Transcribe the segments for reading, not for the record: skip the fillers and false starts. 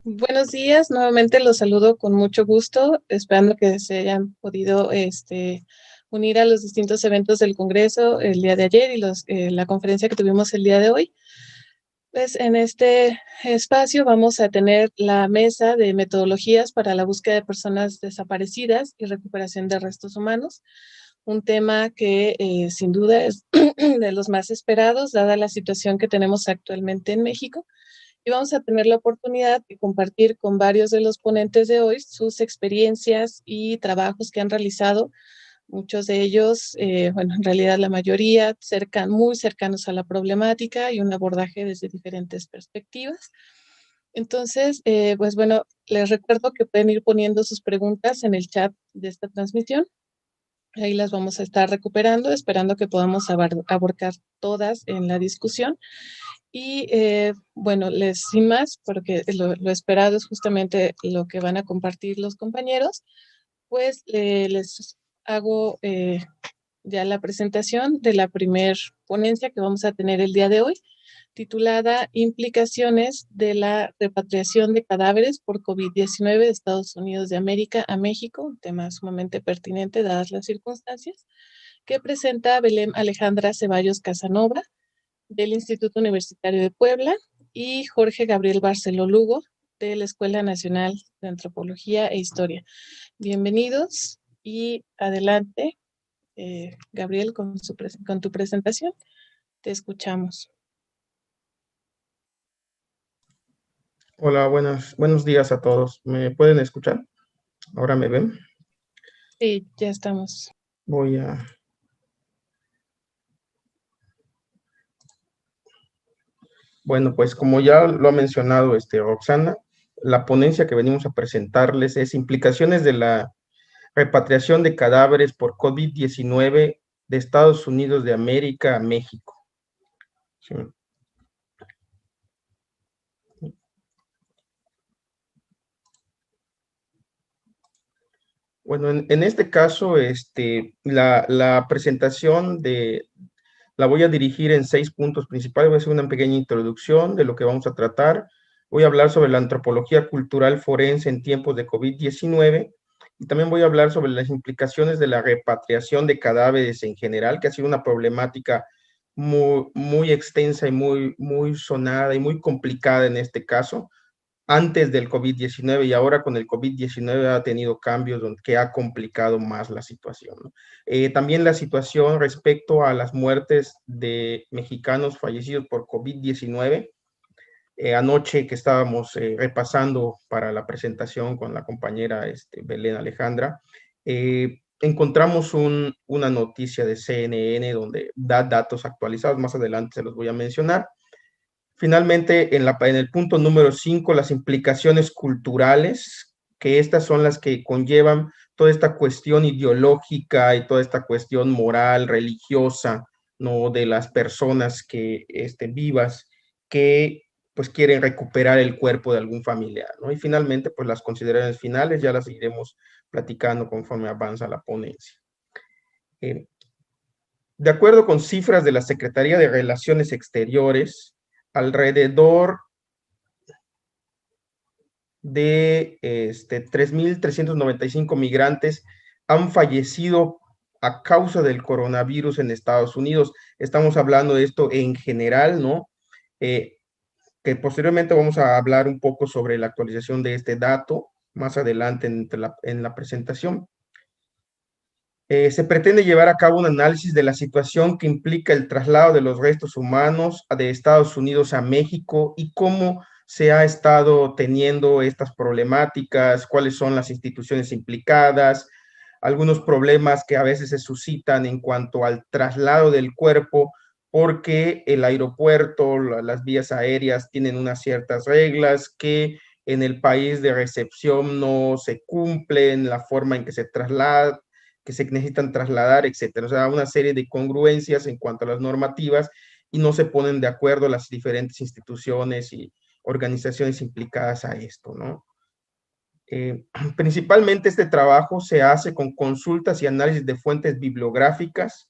Buenos días, nuevamente los saludo con mucho gusto, esperando que se hayan podido unir a los distintos eventos del Congreso el día de ayer y la conferencia que tuvimos el día de hoy. Pues en este espacio vamos a tener la mesa de metodologías para la búsqueda de personas desaparecidas y recuperación de restos humanos, un tema que sin duda es de los más esperados, dada la situación que tenemos actualmente en México. Y vamos a tener la oportunidad de compartir con varios de los ponentes de hoy sus experiencias y trabajos que han realizado, muchos de ellos, bueno, en realidad la mayoría, muy cercanos a la problemática y un abordaje desde diferentes perspectivas. Entonces, pues bueno, les recuerdo que pueden ir poniendo sus preguntas en el chat de esta transmisión. Ahí las vamos a estar recuperando, esperando que podamos abarcar todas en la discusión. Y bueno, sin más, porque lo esperado es justamente lo que van a compartir los compañeros, pues les hago ya la presentación de la primer ponencia que vamos a tener el día de hoy, titulada Implicaciones de la repatriación de cadáveres por COVID-19 de Estados Unidos de América a México, un tema sumamente pertinente dadas las circunstancias, que presenta Belén Alejandra Ceballos Casanova, del Instituto Universitario de Puebla, y Jorge Gabriel Barceló Lugo, de la Escuela Nacional de Antropología e Historia. Bienvenidos y adelante, Gabriel, con tu presentación. Te escuchamos. Hola, buenos días a todos. ¿Me pueden escuchar? ¿Ahora me ven? Sí, ya estamos. Bueno, pues como ya lo ha mencionado Roxana, la ponencia que venimos a presentarles es implicaciones de la repatriación de cadáveres por COVID-19 de Estados Unidos de América a México. Sí. Bueno, en este caso, la presentación la voy a dirigir en 6 puntos principales. Voy a hacer una pequeña introducción de lo que vamos a tratar. Voy a hablar sobre la antropología cultural forense en tiempos de COVID-19 y también voy a hablar sobre las implicaciones de la repatriación de cadáveres en general, que ha sido una problemática muy extensa y muy sonada y muy complicada en este caso, antes del COVID-19 y ahora con el COVID-19 ha tenido cambios que ha complicado más la situación, ¿no? También la situación respecto a las muertes de mexicanos fallecidos por COVID-19. Anoche que estábamos repasando para la presentación con la compañera Belén Alejandra, encontramos una noticia de CNN donde da datos actualizados, más adelante se los voy a mencionar. Finalmente, en el punto número 5, las implicaciones culturales, que estas son las que conllevan toda esta cuestión ideológica y toda esta cuestión moral, religiosa, ¿no? De las personas que vivas, que pues quieren recuperar el cuerpo de algún familiar, ¿no? Y finalmente, pues las consideraciones finales ya las iremos platicando conforme avanza la ponencia. De acuerdo con cifras de la Secretaría de Relaciones Exteriores, alrededor de 3.395 migrantes han fallecido a causa del coronavirus en Estados Unidos. Estamos hablando de esto en general, ¿no? Que posteriormente vamos a hablar un poco sobre la actualización de este dato más adelante en la presentación. Se pretende llevar a cabo un análisis de la situación que implica el traslado de los restos humanos de Estados Unidos a México y cómo se ha estado teniendo estas problemáticas, cuáles son las instituciones implicadas, algunos problemas que a veces se suscitan en cuanto al traslado del cuerpo, porque el aeropuerto, las vías aéreas tienen unas ciertas reglas que en el país de recepción no se cumplen, la forma en que se traslada, que se necesitan trasladar, etcétera. O sea, una serie de congruencias en cuanto a las normativas y no se ponen de acuerdo las diferentes instituciones y organizaciones implicadas a esto, ¿no? Principalmente este trabajo se hace con consultas y análisis de fuentes bibliográficas.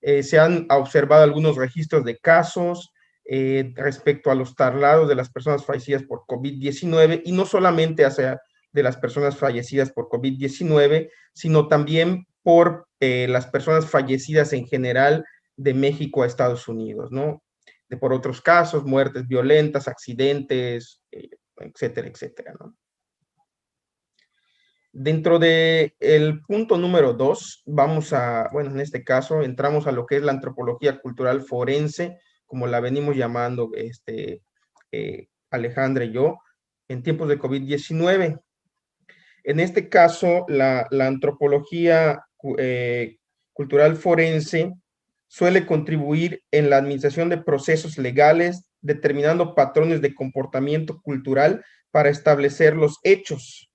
Se han observado algunos registros de casos respecto a los traslados de las personas fallecidas por COVID-19 y no solamente hacia de las personas fallecidas por COVID-19, sino también por las personas fallecidas en general de México a Estados Unidos, ¿no? Por otros casos, muertes violentas, accidentes, etcétera, etcétera, ¿no? Dentro del punto número 2, vamos a, bueno, en este caso entramos a lo que es la antropología cultural forense, como la venimos llamando Alejandra y yo, en tiempos de COVID-19. En este caso, la antropología cultural forense suele contribuir en la administración de procesos legales, determinando patrones de comportamiento cultural para establecer los hechos.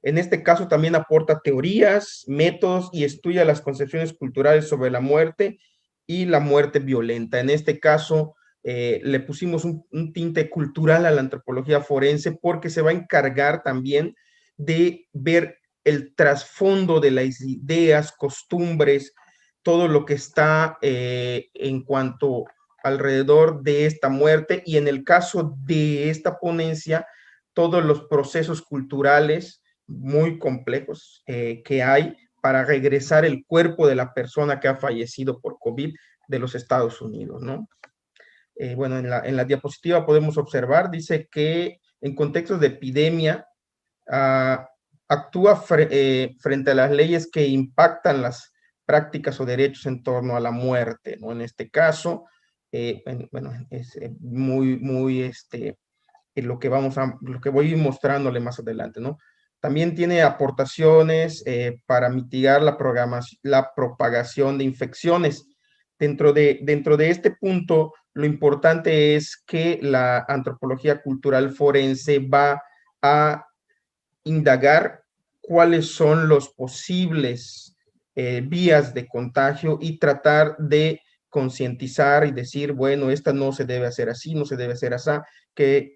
En este caso también aporta teorías, métodos y estudia las concepciones culturales sobre la muerte y la muerte violenta. En este caso le pusimos un tinte cultural a la antropología forense porque se va a encargar también de ver el trasfondo de las ideas, costumbres, todo lo que está en cuanto alrededor de esta muerte y en el caso de esta ponencia, todos los procesos culturales muy complejos que hay para regresar el cuerpo de la persona que ha fallecido por COVID de los Estados Unidos, ¿no? Bueno, en la diapositiva podemos observar, dice que en contextos de epidemia, actúa frente a las leyes que impactan las prácticas o derechos en torno a la muerte, ¿no? En este caso, bueno, es lo que lo que voy mostrándole más adelante, ¿no? También tiene aportaciones para mitigar la propagación de infecciones. Dentro de este punto, lo importante es que la antropología cultural forense va a indagar cuáles son los posibles vías de contagio y tratar de concientizar y decir, bueno, esta no se debe hacer así, no se debe hacer así, que,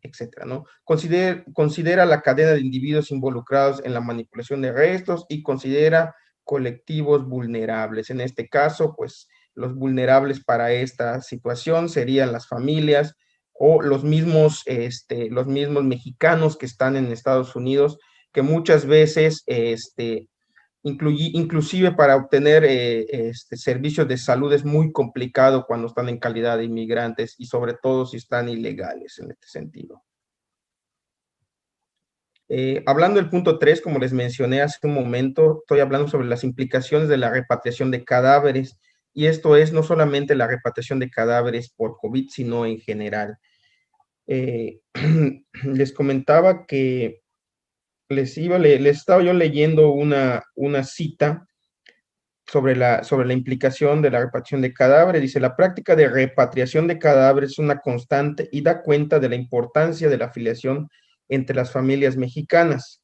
etcétera, ¿no? Considera la cadena de individuos involucrados en la manipulación de restos y considera colectivos vulnerables. En este caso, pues, los vulnerables para esta situación serían las familias, o los mismos mexicanos que están en Estados Unidos, que muchas veces, inclusive para obtener servicios de salud es muy complicado cuando están en calidad de inmigrantes y sobre todo si están ilegales en este sentido. Hablando del punto 3, como les mencioné hace un momento, estoy hablando sobre las implicaciones de la repatriación de cadáveres, y esto es no solamente la repatriación de cadáveres por COVID, sino en general. Les comentaba que les estaba yo leyendo una cita sobre la implicación de la repatriación de cadáveres. Dice, la práctica de repatriación de cadáveres es una constante y da cuenta de la importancia de la afiliación entre las familias mexicanas.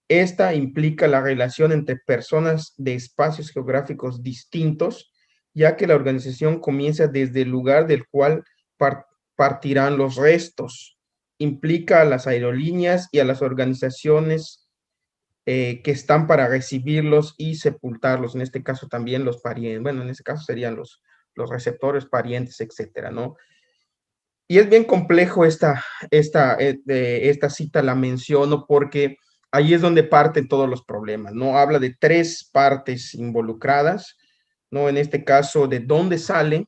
Esta implica la relación entre personas de espacios geográficos distintos, ya que la organización comienza desde el lugar del cual partirán los restos. Implica a las aerolíneas y a las organizaciones que están para recibirlos y sepultarlos, en este caso también los parientes, bueno, en este caso serían los receptores, parientes, etcétera, ¿no? Y es bien complejo esta cita, la menciono porque ahí es donde parten todos los problemas, ¿no? Habla de tres partes involucradas, ¿no? En este caso, de dónde sale,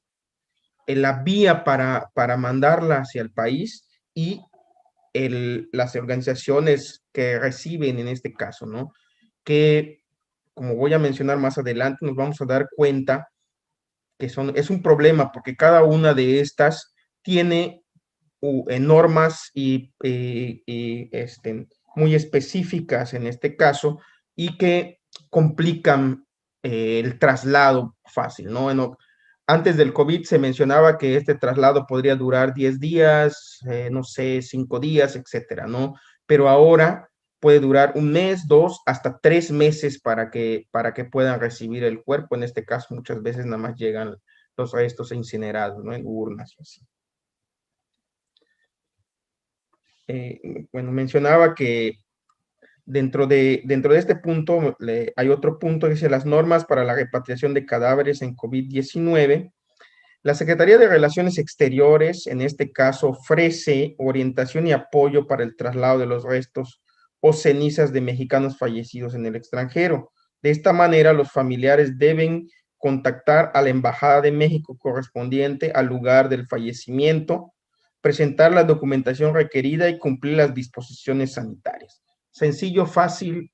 en la vía para mandarla hacia el país y las organizaciones que reciben en este caso, ¿no? Que, como voy a mencionar más adelante, nos vamos a dar cuenta que es un problema porque cada una de estas tiene normas muy específicas en este caso y que complican el traslado fácil, ¿no? Antes del COVID se mencionaba que este traslado podría durar 10 días, no sé, 5 días, etcétera, ¿no? Pero ahora puede durar un mes, dos, hasta 3 meses para que puedan recibir el cuerpo. En este caso, muchas veces nada más llegan los restos incinerados, ¿no? En urnas o así. Bueno, mencionaba que dentro de este punto, hay otro punto que dice las normas para la repatriación de cadáveres en COVID-19. La Secretaría de Relaciones Exteriores, en este caso, ofrece orientación y apoyo para el traslado de los restos o cenizas de mexicanos fallecidos en el extranjero. De esta manera, los familiares deben contactar a la Embajada de México correspondiente al lugar del fallecimiento, presentar la documentación requerida y cumplir las disposiciones sanitarias. Sencillo, fácil,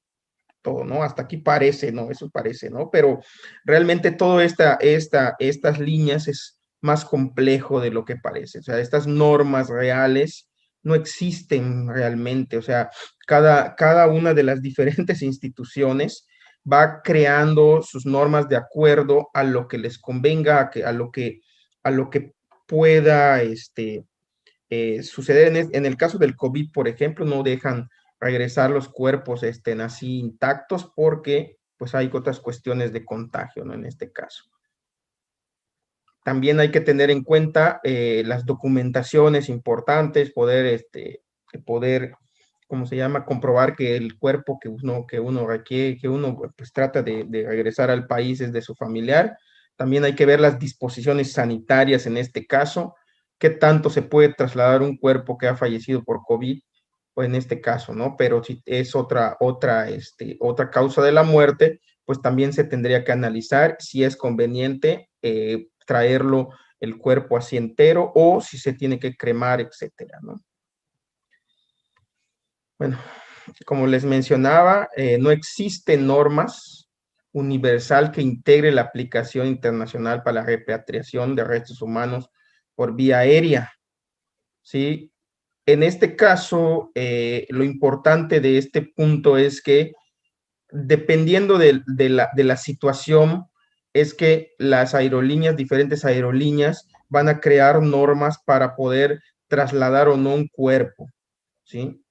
todo, ¿no? Hasta aquí parece, ¿no? Eso parece, ¿no? Pero realmente todo estas líneas es más complejo de lo que parece. O sea, estas normas reales no existen realmente. O sea, cada una de las diferentes instituciones va creando sus normas de acuerdo a lo que les convenga, a lo que pueda suceder en el caso del COVID, por ejemplo, no dejan regresar los cuerpos estén así intactos porque pues hay otras cuestiones de contagio, ¿no? En este caso. También hay que tener en cuenta las documentaciones importantes, poder, ¿cómo se llama? Comprobar que el cuerpo que uno requiere, que uno pues trata de regresar al país es de su familiar. También hay que ver las disposiciones sanitarias en este caso, qué tanto se puede trasladar un cuerpo que ha fallecido por COVID, o en este caso, ¿no? Pero si es otra causa de la muerte, pues también se tendría que analizar si es conveniente traerlo el cuerpo así entero o si se tiene que cremar, etcétera, ¿no? Bueno, como les mencionaba, no existen normas universal que integre la aplicación internacional para la repatriación de restos humanos por vía aérea, ¿sí? En este caso, lo importante de este punto es que dependiendo de la situación, es que las aerolíneas, diferentes aerolíneas, van a crear normas para poder trasladar o no un cuerpo, ¿sí?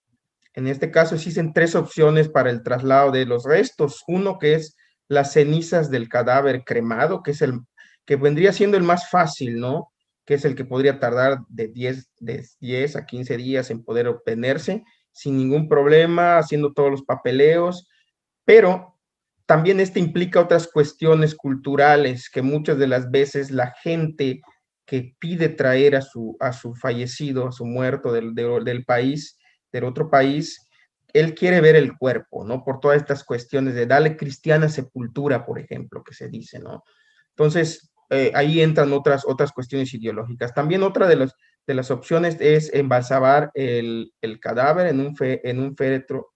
En este caso existen tres opciones para el traslado de los restos. Uno que es las cenizas del cadáver cremado, que es el que vendría siendo el más fácil, ¿no? Que es el que podría tardar de 10 a 15 días en poder obtenerse sin ningún problema, haciendo todos los papeleos, pero también implica otras cuestiones culturales que muchas de las veces la gente que pide traer a su fallecido, a su muerto del país, del otro país, él quiere ver el cuerpo, ¿no? Por todas estas cuestiones de darle cristiana sepultura, por ejemplo, que se dice, ¿no? Entonces, ahí entran otras cuestiones ideológicas. También otra de las opciones es embalsamar el cadáver en un féretro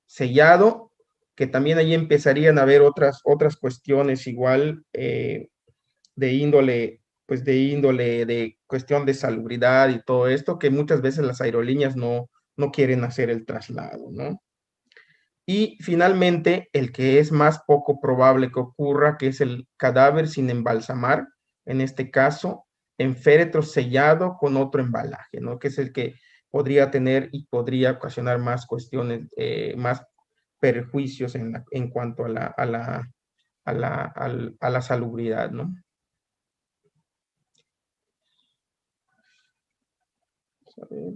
sellado, que también ahí empezarían a haber otras cuestiones igual de índole, pues de cuestión de salubridad y todo esto, que muchas veces las aerolíneas no quieren hacer el traslado, ¿no? Y finalmente, el que es más poco probable que ocurra, que es el cadáver sin embalsamar, en este caso, en féretro sellado con otro embalaje, ¿no? Que es el que podría tener y podría ocasionar más cuestiones, más perjuicios en cuanto a la salubridad, ¿no? A ver.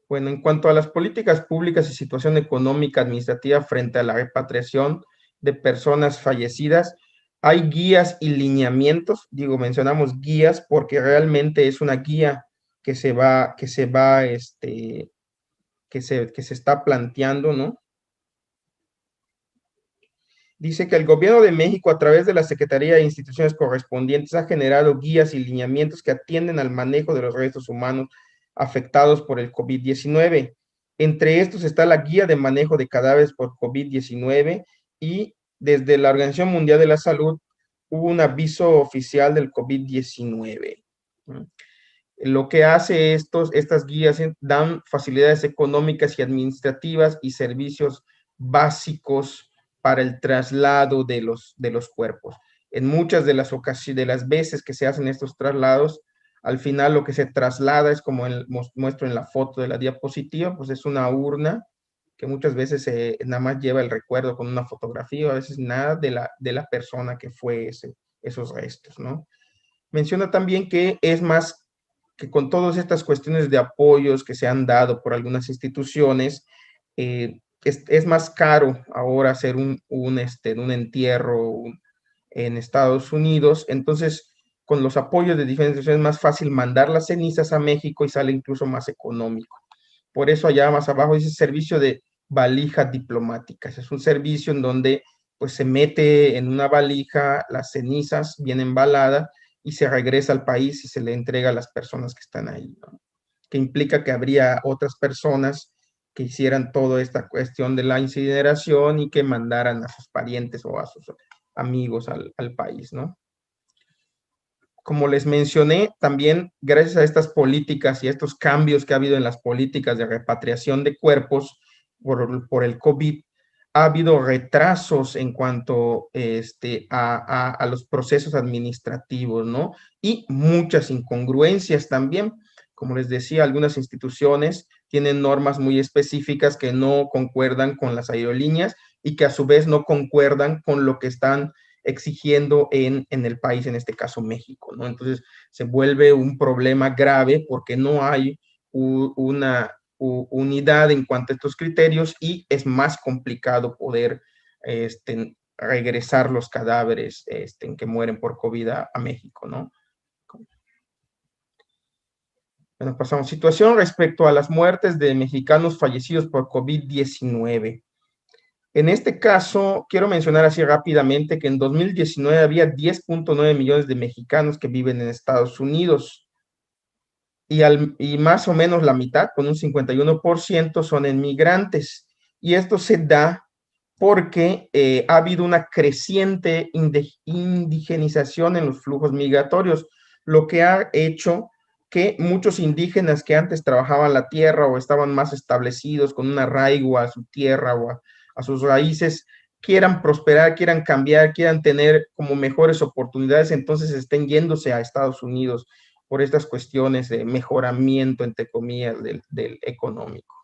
Bueno, en cuanto a las políticas públicas y situación económica administrativa frente a la repatriación de personas fallecidas, hay guías y lineamientos, digo, mencionamos guías porque realmente es una guía que se está planteando, ¿no? Dice que el Gobierno de México, a través de la Secretaría de Instituciones correspondientes, ha generado guías y lineamientos que atienden al manejo de los restos humanos afectados por el COVID-19. Entre estos está la Guía de Manejo de Cadáveres por COVID-19 y desde la Organización Mundial de la Salud hubo un aviso oficial del COVID-19. Lo que hace estas guías dan facilidades económicas y administrativas y servicios básicos para el traslado de los cuerpos. En muchas de las ocasiones, de las veces que se hacen estos traslados, al final lo que se traslada es como muestro en la foto de la diapositiva, pues es una urna que muchas veces nada más lleva el recuerdo con una fotografía, a veces nada de la persona que fue esos restos, ¿no? Menciona también que es más que con todas estas cuestiones de apoyos que se han dado por algunas instituciones, es más caro ahora hacer un entierro en Estados Unidos. Entonces, con los apoyos de diferentes instituciones es más fácil mandar las cenizas a México y sale incluso más económico. Por eso allá más abajo dice servicio de valijas diplomáticas. Es un servicio en donde pues se mete en una valija las cenizas bien embaladas y se regresa al país y se le entrega a las personas que están ahí, ¿no? Que implica que habría otras personas que hicieran toda esta cuestión de la incineración y que mandaran a sus parientes o a sus amigos al país, ¿no? Como les mencioné, también gracias a estas políticas y a estos cambios que ha habido en las políticas de repatriación de cuerpos por el COVID, ha habido retrasos en cuanto a los procesos administrativos, ¿no? Y muchas incongruencias también. Como les decía, algunas instituciones tienen normas muy específicas que no concuerdan con las aerolíneas y que a su vez no concuerdan con lo que están exigiendo en el país, en este caso México, ¿no? Entonces se vuelve un problema grave porque no hay una unidad en cuanto a estos criterios y es más complicado poder regresar los cadáveres que mueren por COVID a México, ¿no? Bueno, pasamos. Situación respecto a las muertes de mexicanos fallecidos por COVID-19. En este caso, quiero mencionar así rápidamente que en 2019 había 10.9 millones de mexicanos que viven en Estados Unidos y más o menos la mitad, con un 51%, son inmigrantes. Y esto se da porque ha habido una creciente indigenización en los flujos migratorios, lo que ha hecho que muchos indígenas que antes trabajaban la tierra o estaban más establecidos con un arraigo a su tierra o a sus raíces, quieran prosperar, quieran cambiar, quieran tener como mejores oportunidades, entonces estén yéndose a Estados Unidos por estas cuestiones de mejoramiento, entre comillas, del económico.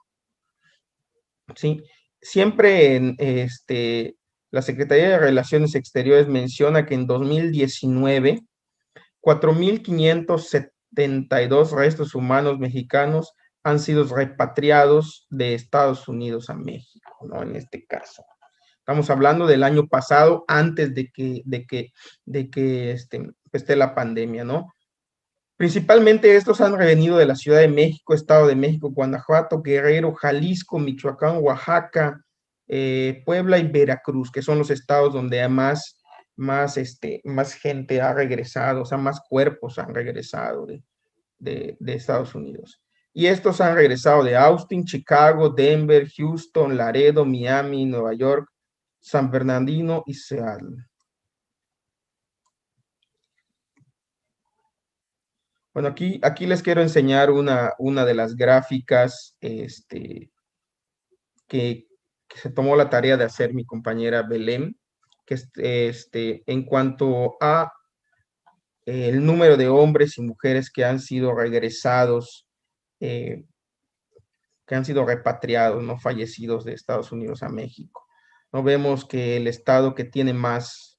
¿Sí? Siempre la Secretaría de Relaciones Exteriores menciona que en 2019, 4.572 restos humanos mexicanos han sido repatriados de Estados Unidos a México, ¿no? En este caso. Estamos hablando del año pasado, antes de que esté la pandemia, ¿no? Principalmente estos han venido de la Ciudad de México, Estado de México, Guanajuato, Guerrero, Jalisco, Michoacán, Oaxaca, Puebla y Veracruz, que son los estados donde más gente ha regresado, o sea, más cuerpos han regresado de Estados Unidos. Y estos han regresado de Austin, Chicago, Denver, Houston, Laredo, Miami, Nueva York, San Bernardino y Seattle. Bueno, aquí les quiero enseñar una de las gráficas que se tomó la tarea de hacer mi compañera Belén, que en cuanto a el número de hombres y mujeres que han sido regresados, que han sido repatriados, no fallecidos de Estados Unidos a México. No vemos que el estado que tiene más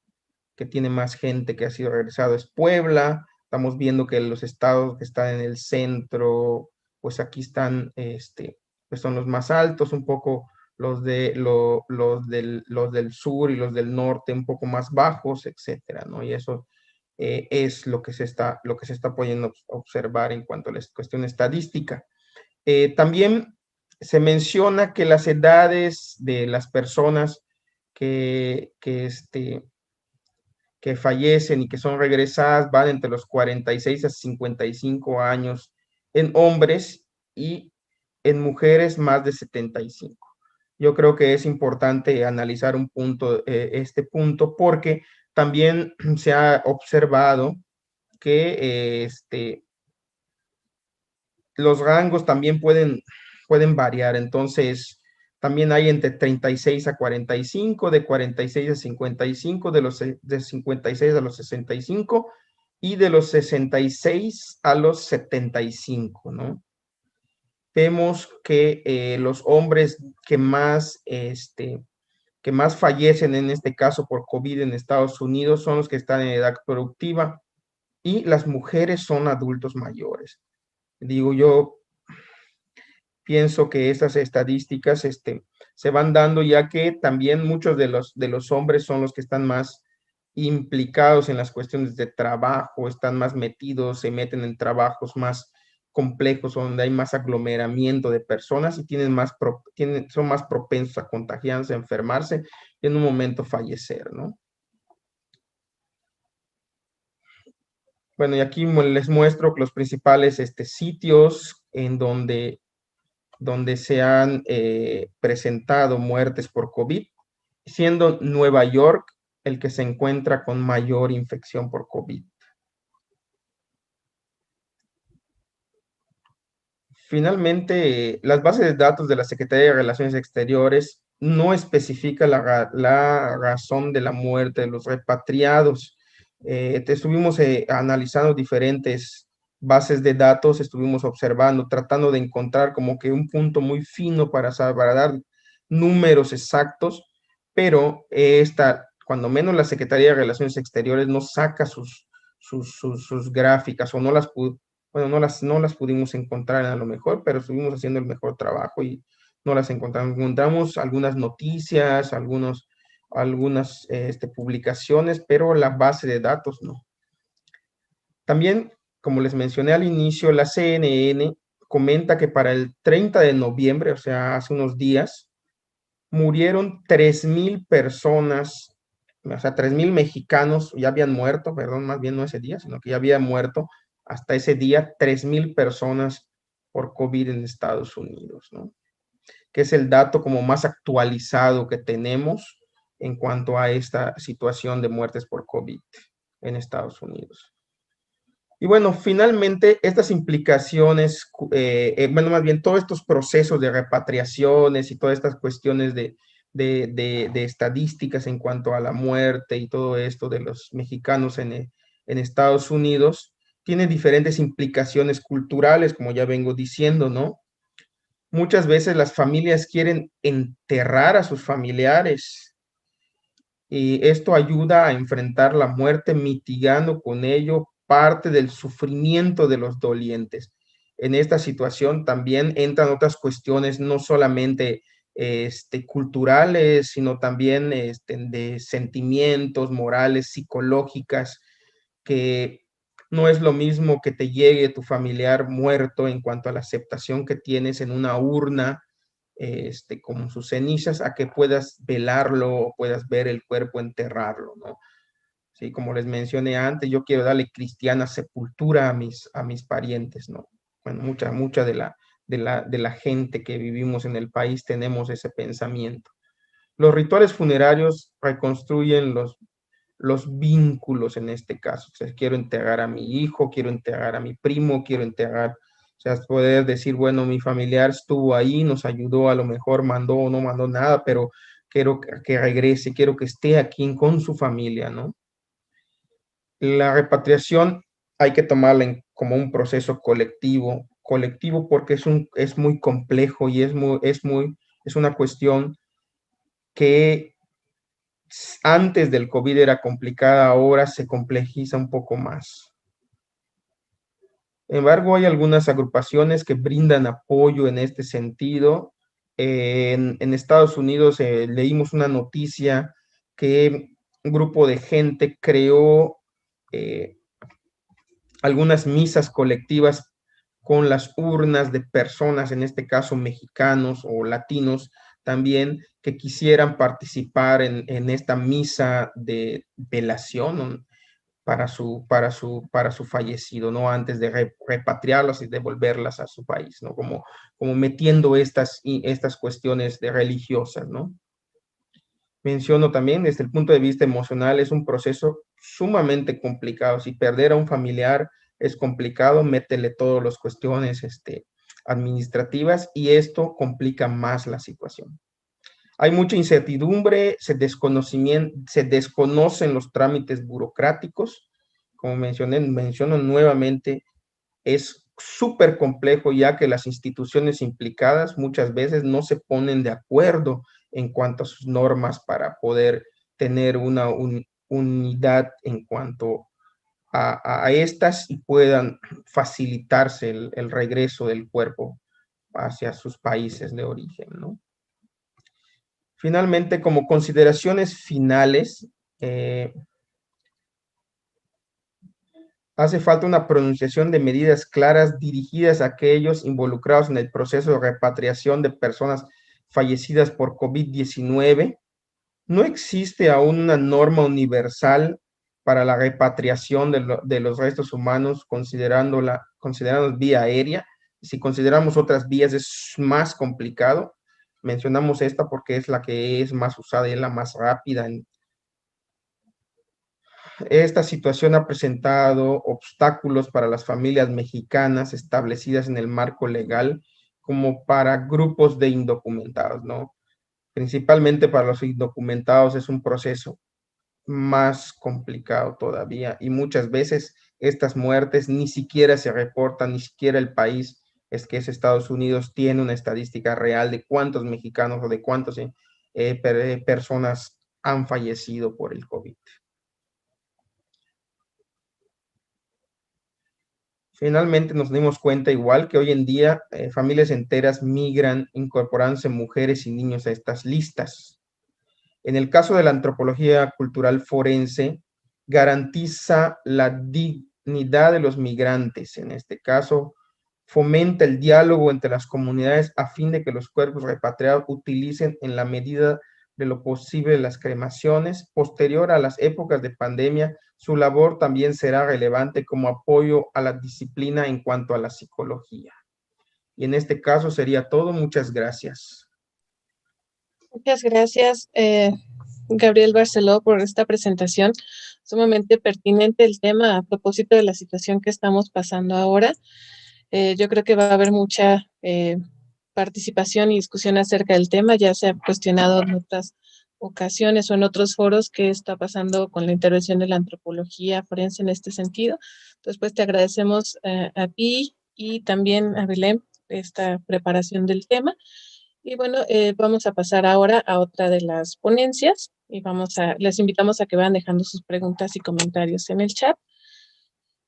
gente que ha sido regresado es Puebla. Estamos viendo que los estados que están en el centro, pues aquí están, pues son los más altos, un poco los los del sur y los del norte un poco más bajos, etcétera, ¿no? Y eso es lo que se está pudiendo observar en cuanto a la cuestión estadística. También se menciona que las edades de las personas que fallecen y que son regresadas van entre los 46 a 55 años en hombres y en mujeres más de 75. Yo creo que es importante analizar este punto porque también se ha observado que los rangos también pueden variar. Entonces, también hay entre 36 a 45, de 46 a 55, de 56 a los 65 y de los 66 a los 75, ¿no? Vemos que los hombres que más fallecen en este caso por COVID en Estados Unidos son los que están en edad productiva y las mujeres son adultos mayores. Digo, yo pienso que estas estadísticas se van dando ya que también muchos de los hombres son los que están más implicados en las cuestiones de trabajo, están más metidos, se meten en trabajos más complejos, donde hay más aglomeramiento de personas y son más propensos a contagiarse, a enfermarse y en un momento fallecer, ¿no? Bueno, y aquí les muestro los principales sitios en donde se han presentado muertes por COVID, siendo Nueva York el que se encuentra con mayor infección por COVID. Finalmente, las bases de datos de la Secretaría de Relaciones Exteriores no especifica la razón de la muerte de los repatriados. Estuvimos analizando diferentes bases de datos, estuvimos observando, tratando de encontrar como que un punto muy fino para dar números exactos, pero cuando menos la Secretaría de Relaciones Exteriores no saca sus gráficas o no las pudo, bueno, no las pudimos encontrar a lo mejor, pero estuvimos haciendo el mejor trabajo y no las encontramos. Encontramos algunas noticias, algunas publicaciones, pero la base de datos no. También, como les mencioné al inicio, la CNN comenta que para el 30 de noviembre, o sea, hace unos días, murieron 3,000 personas, o sea, 3,000 mexicanos ya habían muerto, perdón, más bien no ese día, sino que ya habían muerto hasta ese día 3,000 personas por COVID en Estados Unidos, ¿no? Que es el dato como más actualizado que tenemos en cuanto a esta situación de muertes por COVID en Estados Unidos. Y bueno, finalmente estas implicaciones, bueno, más bien todos estos procesos de repatriaciones y todas estas cuestiones de estadísticas en cuanto a la muerte y todo esto de los mexicanos en Estados Unidos, tiene diferentes implicaciones culturales, como ya vengo diciendo, ¿no? Muchas veces las familias quieren enterrar a sus familiares y esto ayuda a enfrentar la muerte, mitigando con ello parte del sufrimiento de los dolientes. En esta situación también entran otras cuestiones, no solamente culturales, sino también de sentimientos, morales, psicológicas, que no es lo mismo que te llegue tu familiar muerto en cuanto a la aceptación que tienes en una urna como sus cenizas, a que puedas velarlo o puedas ver el cuerpo, enterrarlo, ¿no? Sí, como les mencioné antes, yo quiero darle cristiana sepultura a mis parientes, ¿no? Bueno, mucha de la gente que vivimos en el país tenemos ese pensamiento. Los rituales funerarios reconstruyen los vínculos en este caso. O sea, quiero enterrar a mi hijo, quiero enterrar a mi primo, quiero enterrar, o sea, poder decir, bueno, mi familiar estuvo ahí, nos ayudó, a lo mejor mandó o no mandó nada, pero quiero que regrese, quiero que esté aquí con su familia, ¿no? La repatriación hay que tomarla como un proceso colectivo porque es muy complejo y es una cuestión que antes del COVID era complicada, ahora se complejiza un poco más. Sin embargo, hay algunas agrupaciones que brindan apoyo en este sentido. En Estados Unidos leímos una noticia que un grupo de gente creó algunas misas colectivas con las urnas de personas, en este caso mexicanos o latinos, también que quisieran participar en esta misa de velación para su fallecido, ¿no? Antes de repatriarlas y devolverlas a su país, ¿no? Como metiendo estas cuestiones religiosas, ¿no? Menciono también, desde el punto de vista emocional, es un proceso sumamente complicado. Si perder a un familiar es complicado, métele todas las cuestiones administrativas y esto complica más la situación. Hay mucha incertidumbre, se desconocen los trámites burocráticos. Como menciono nuevamente, es súper complejo ya que las instituciones implicadas muchas veces no se ponen de acuerdo en cuanto a sus normas para poder tener una unidad en cuanto a estas y puedan facilitarse el regreso del cuerpo hacia sus países de origen, ¿no? Finalmente, como consideraciones finales, hace falta una pronunciación de medidas claras dirigidas a aquellos involucrados en el proceso de repatriación de personas fallecidas por COVID-19. No existe aún una norma universal para la repatriación de los restos humanos, considerando vía aérea. Si consideramos otras vías es más complicado. Mencionamos esta porque es la que es más usada y es la más rápida. Esta situación ha presentado obstáculos para las familias mexicanas establecidas en el marco legal como para grupos de indocumentados, ¿no? Principalmente para los indocumentados es un proceso más complicado todavía y muchas veces estas muertes ni siquiera se reportan, ni siquiera el país, es que es Estados Unidos, tiene una estadística real de cuántos mexicanos o de cuántas personas han fallecido por el COVID. Finalmente nos dimos cuenta igual que hoy en día familias enteras migran incorporándose mujeres y niños a estas listas. En el caso de la antropología cultural forense, garantiza la dignidad de los migrantes. En este caso, fomenta el diálogo entre las comunidades a fin de que los cuerpos repatriados utilicen en la medida de lo posible las cremaciones. Posterior a las épocas de pandemia, su labor también será relevante como apoyo a la disciplina en cuanto a la psicología. Y en este caso sería todo. Muchas gracias. Muchas gracias, Gabriel Barceló, por esta presentación. Sumamente pertinente el tema a propósito de la situación que estamos pasando ahora. Yo creo que va a haber mucha participación y discusión acerca del tema. Ya se ha cuestionado en otras ocasiones o en otros foros qué está pasando con la intervención de la antropología forense en este sentido. Entonces, pues te agradecemos a ti y también a Belén esta preparación del tema. Y bueno, vamos a pasar ahora a otra de las ponencias y les invitamos a que vayan dejando sus preguntas y comentarios en el chat.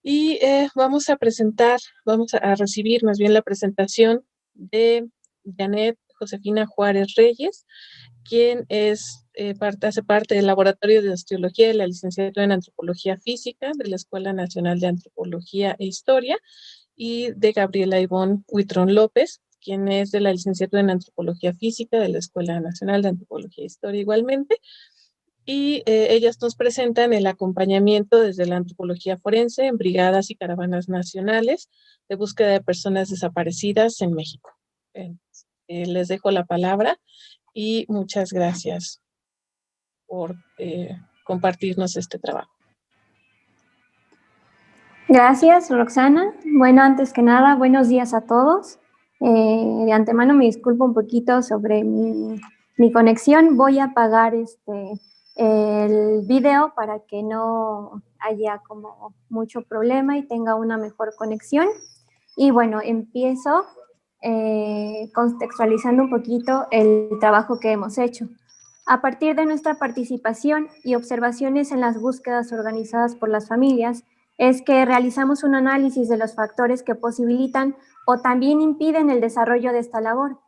Y vamos a recibir más bien la presentación de Janet Josefina Juárez Reyes, quien hace parte del Laboratorio de Osteología de la Licenciatura en Antropología Física de la Escuela Nacional de Antropología e Historia, y de Gabriela Ivonne Huitrón López, quien es de la Licenciatura en Antropología Física de la Escuela Nacional de Antropología e Historia igualmente. Y ellas nos presentan el acompañamiento desde la antropología forense en brigadas y caravanas nacionales de búsqueda de personas desaparecidas en México. Les dejo la palabra y muchas gracias por compartirnos este trabajo. Gracias, Roxana. Bueno, antes que nada, buenos días a todos. De antemano me disculpo un poquito sobre mi conexión. Voy a apagar el video para que no haya como mucho problema y tenga una mejor conexión. Y bueno, empiezo contextualizando un poquito el trabajo que hemos hecho. A partir de nuestra participación y observaciones en las búsquedas organizadas por las familias, es que realizamos un análisis de los factores que posibilitan o también impiden el desarrollo de esta labor.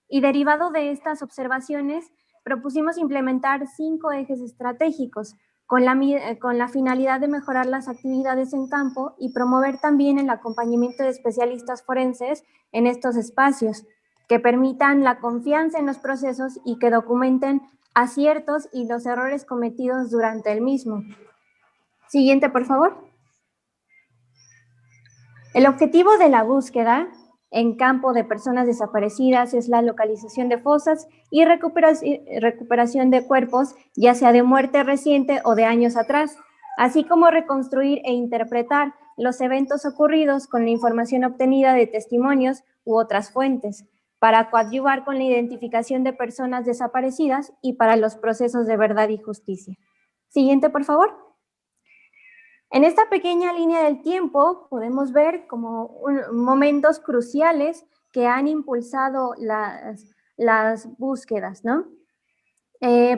Y derivado de estas observaciones, propusimos implementar 5 ejes estratégicos con la finalidad de mejorar las actividades en campo y promover también el acompañamiento de especialistas forenses en estos espacios, que permitan la confianza en los procesos y que documenten aciertos y los errores cometidos durante el mismo. Siguiente, por favor. El objetivo de la búsqueda en campo de personas desaparecidas es la localización de fosas y recuperación de cuerpos, ya sea de muerte reciente o de años atrás, así como reconstruir e interpretar los eventos ocurridos con la información obtenida de testimonios u otras fuentes, para coadyuvar con la identificación de personas desaparecidas y para los procesos de verdad y justicia. Siguiente, por favor. En esta pequeña línea del tiempo podemos ver como momentos cruciales que han impulsado las búsquedas, ¿no?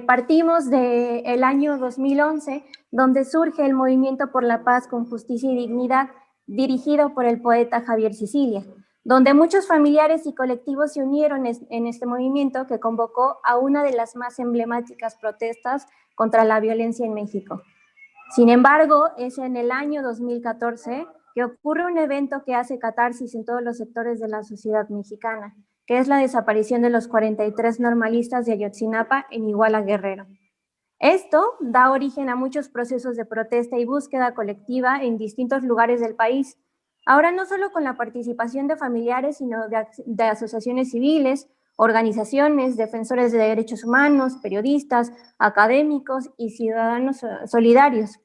Partimos del año 2011, donde surge el Movimiento por la Paz con Justicia y Dignidad, dirigido por el poeta Javier Sicilia, donde muchos familiares y colectivos se unieron en este movimiento que convocó a una de las más emblemáticas protestas contra la violencia en México. Sin embargo, es en el año 2014 que ocurre un evento que hace catarsis en todos los sectores de la sociedad mexicana, que es la desaparición de los 43 normalistas de Ayotzinapa en Iguala, Guerrero. Esto da origen a muchos procesos de protesta y búsqueda colectiva en distintos lugares del país. Ahora no solo con la participación de familiares, sino de asociaciones civiles, organizaciones, defensores de derechos humanos, periodistas, académicos y ciudadanos solidarios.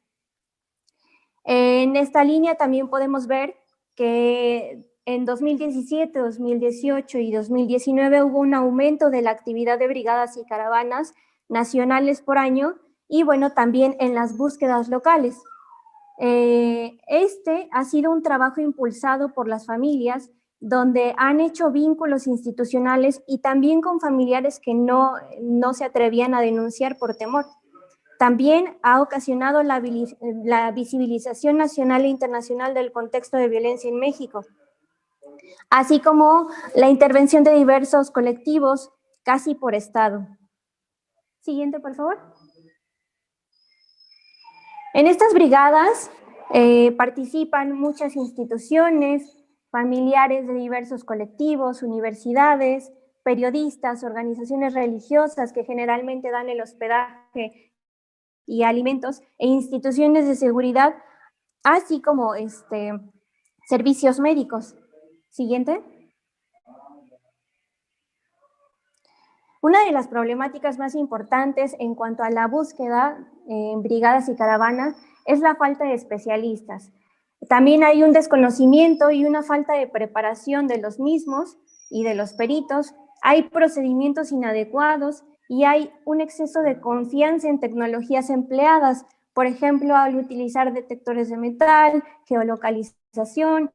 En esta línea también podemos ver que en 2017, 2018 y 2019 hubo un aumento de la actividad de brigadas y caravanas nacionales por año y bueno, también en las búsquedas locales. Este ha sido un trabajo impulsado por las familias donde han hecho vínculos institucionales y también con familiares que no se atrevían a denunciar por temor. También ha ocasionado la visibilización nacional e internacional del contexto de violencia en México, así como la intervención de diversos colectivos, casi por estado. Siguiente, por favor. En estas brigadas participan muchas instituciones, familiares de diversos colectivos, universidades, periodistas, organizaciones religiosas que generalmente dan el hospedaje y alimentos, e instituciones de seguridad, así como servicios médicos. Siguiente. Una de las problemáticas más importantes en cuanto a la búsqueda en brigadas y caravanas es la falta de especialistas. También hay un desconocimiento y una falta de preparación de los mismos y de los peritos. Hay procedimientos inadecuados y hay un exceso de confianza en tecnologías empleadas, por ejemplo, al utilizar detectores de metal, geolocalización,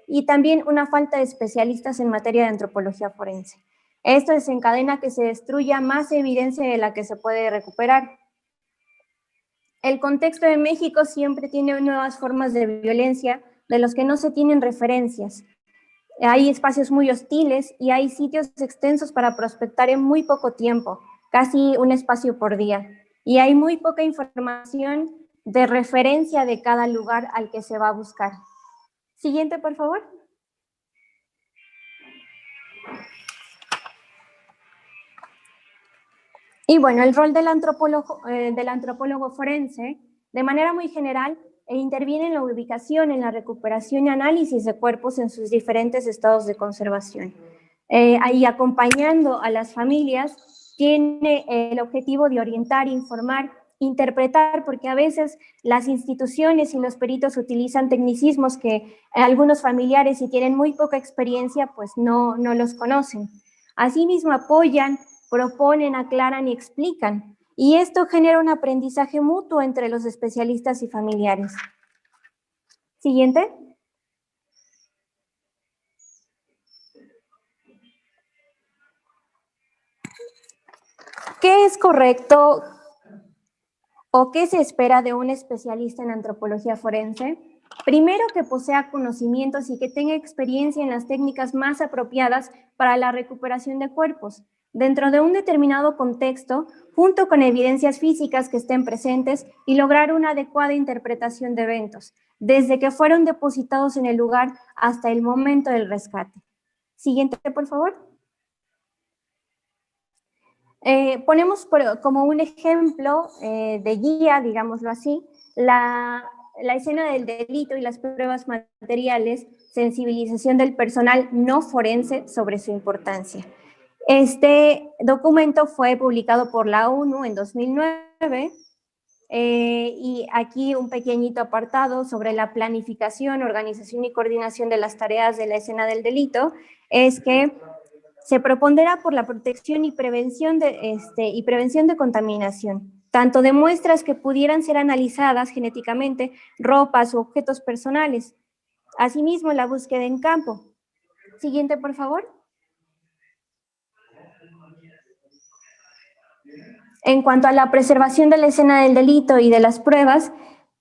y también una falta de especialistas en materia de antropología forense. Esto desencadena que se destruya más evidencia de la que se puede recuperar. El contexto de México siempre tiene nuevas formas de violencia de los que no se tienen referencias. Hay espacios muy hostiles y hay sitios extensos para prospectar en muy poco tiempo, casi un espacio por día. Y hay muy poca información de referencia de cada lugar al que se va a buscar. Siguiente, por favor. Y bueno, el rol del antropólogo forense, de manera muy general, interviene en la ubicación, en la recuperación y análisis de cuerpos en sus diferentes estados de conservación. Ahí acompañando a las familias, tiene el objetivo de orientar, informar, interpretar, porque a veces las instituciones y los peritos utilizan tecnicismos que algunos familiares, si tienen muy poca experiencia, pues no los conocen. Asimismo, apoyan, proponen, aclaran y explican. Y esto genera un aprendizaje mutuo entre los especialistas y familiares. Siguiente. ¿Qué es correcto o qué se espera de un especialista en antropología forense? Primero, que posea conocimientos y que tenga experiencia en las técnicas más apropiadas para la recuperación de cuerpos, dentro de un determinado contexto, junto con evidencias físicas que estén presentes y lograr una adecuada interpretación de eventos, desde que fueron depositados en el lugar hasta el momento del rescate. Siguiente, por favor. Ponemos como un ejemplo de guía, digámoslo así, la escena del delito y las pruebas materiales, sensibilización del personal no forense sobre su importancia. Este documento fue publicado por la ONU en 2009 y aquí un pequeñito apartado sobre la planificación, organización y coordinación de las tareas de la escena del delito, es que se propondrá por la protección y prevención de contaminación, tanto de muestras que pudieran ser analizadas genéticamente, ropas u objetos personales. Asimismo, la búsqueda en campo. Siguiente, por favor. En cuanto a la preservación de la escena del delito y de las pruebas,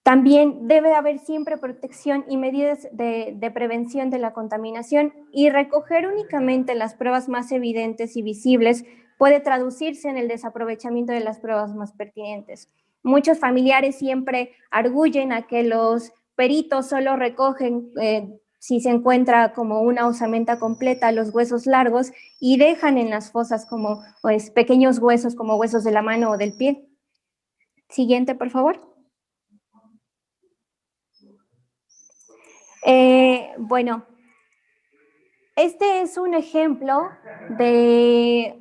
también debe haber siempre protección y medidas de prevención de la contaminación, y recoger únicamente las pruebas más evidentes y visibles puede traducirse en el desaprovechamiento de las pruebas más pertinentes. Muchos familiares siempre arguyen a que los peritos solo recogen si se encuentra como una osamenta completa, los huesos largos, y dejan en las fosas como pues, pequeños huesos como huesos de la mano o del pie. Siguiente, por favor. Bueno, este es un ejemplo de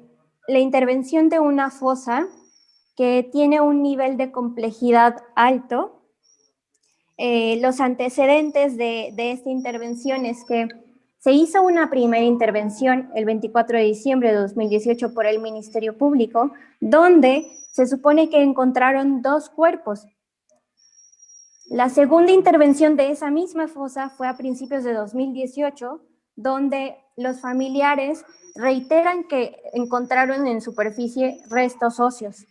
la intervención de una fosa que tiene un nivel de complejidad alto. Los antecedentes de esta intervención es que se hizo una primera intervención el 24 de diciembre de 2018 por el Ministerio Público, donde se supone que encontraron 2 cuerpos. La segunda intervención de esa misma fosa fue a principios de 2018, donde los familiares reiteran que encontraron en superficie restos óseos.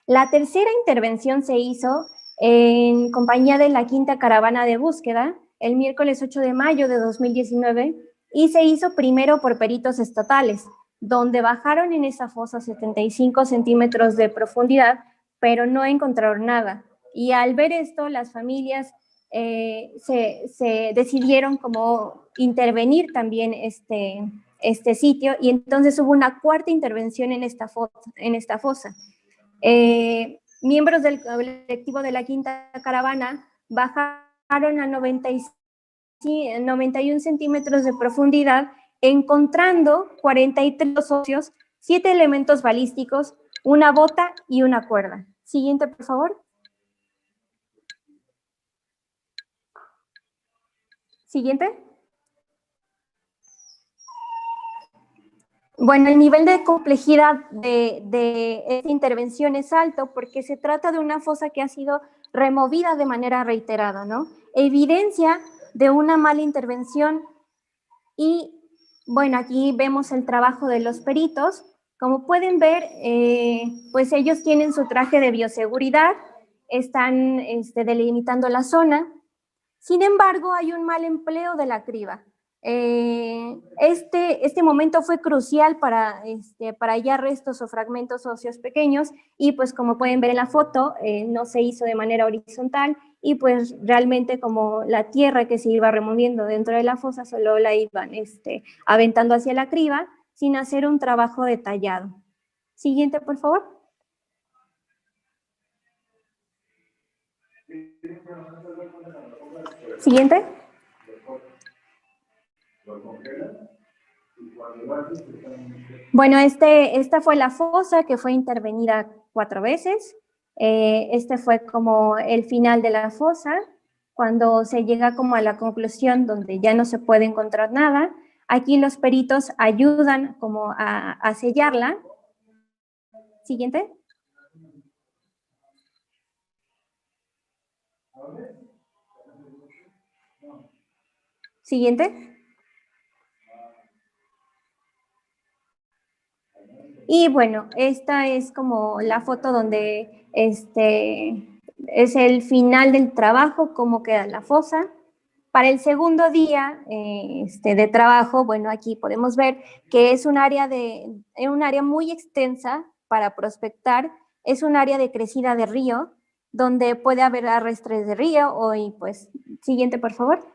La tercera intervención se hizo en compañía de la Quinta Caravana de Búsqueda el miércoles 8 de mayo de 2019 y se hizo primero por peritos estatales, donde bajaron en esa fosa 75 centímetros de profundidad, pero no encontraron nada. Y al ver esto, las familias se decidieron como intervenir también este sitio, y entonces hubo una cuarta intervención en esta fosa. Miembros del colectivo de la Quinta Caravana bajaron a 91 centímetros de profundidad, encontrando 43 óseos, 7 elementos balísticos, una bota y una cuerda. Siguiente, por favor. Siguiente. Bueno, el nivel de complejidad de esta intervención es alto porque se trata de una fosa que ha sido removida de manera reiterada, ¿no? Evidencia de una mala intervención. Y bueno, aquí vemos el trabajo de los peritos. Como pueden ver, pues ellos tienen su traje de bioseguridad, están delimitando la zona. Sin embargo, hay un mal empleo de la criba. Este momento fue crucial para hallar restos o fragmentos óseos pequeños, y pues como pueden ver en la foto, no se hizo de manera horizontal, y pues realmente como la tierra que se iba removiendo dentro de la fosa solo la iban aventando hacia la criba sin hacer un trabajo detallado. Siguiente, por favor. Siguiente. Bueno, esta fue la fosa que fue intervenida 4 veces. Este fue como el final de la fosa, cuando se llega como a la conclusión donde ya no se puede encontrar nada. Aquí los peritos ayudan como a sellarla. Siguiente. Siguiente. Y bueno, esta es como la foto donde es el final del trabajo, cómo queda la fosa. Para el segundo día de trabajo, bueno, aquí podemos ver que es un área muy extensa para prospectar, es un área de crecida de río, donde puede haber arrastres de río, y pues, siguiente, por favor.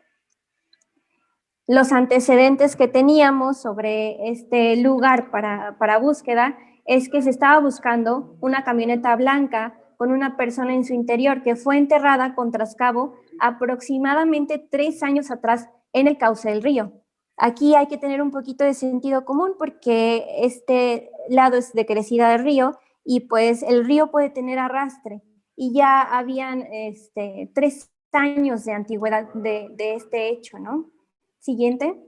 Los antecedentes que teníamos sobre este lugar para búsqueda es que se estaba buscando una camioneta blanca con una persona en su interior que fue enterrada con trascabo aproximadamente 3 años atrás en el cauce del río. Aquí hay que tener un poquito de sentido común porque este lado es de crecida del río y pues el río puede tener arrastre, y ya habían 3 años de antigüedad de este hecho, ¿no? Siguiente.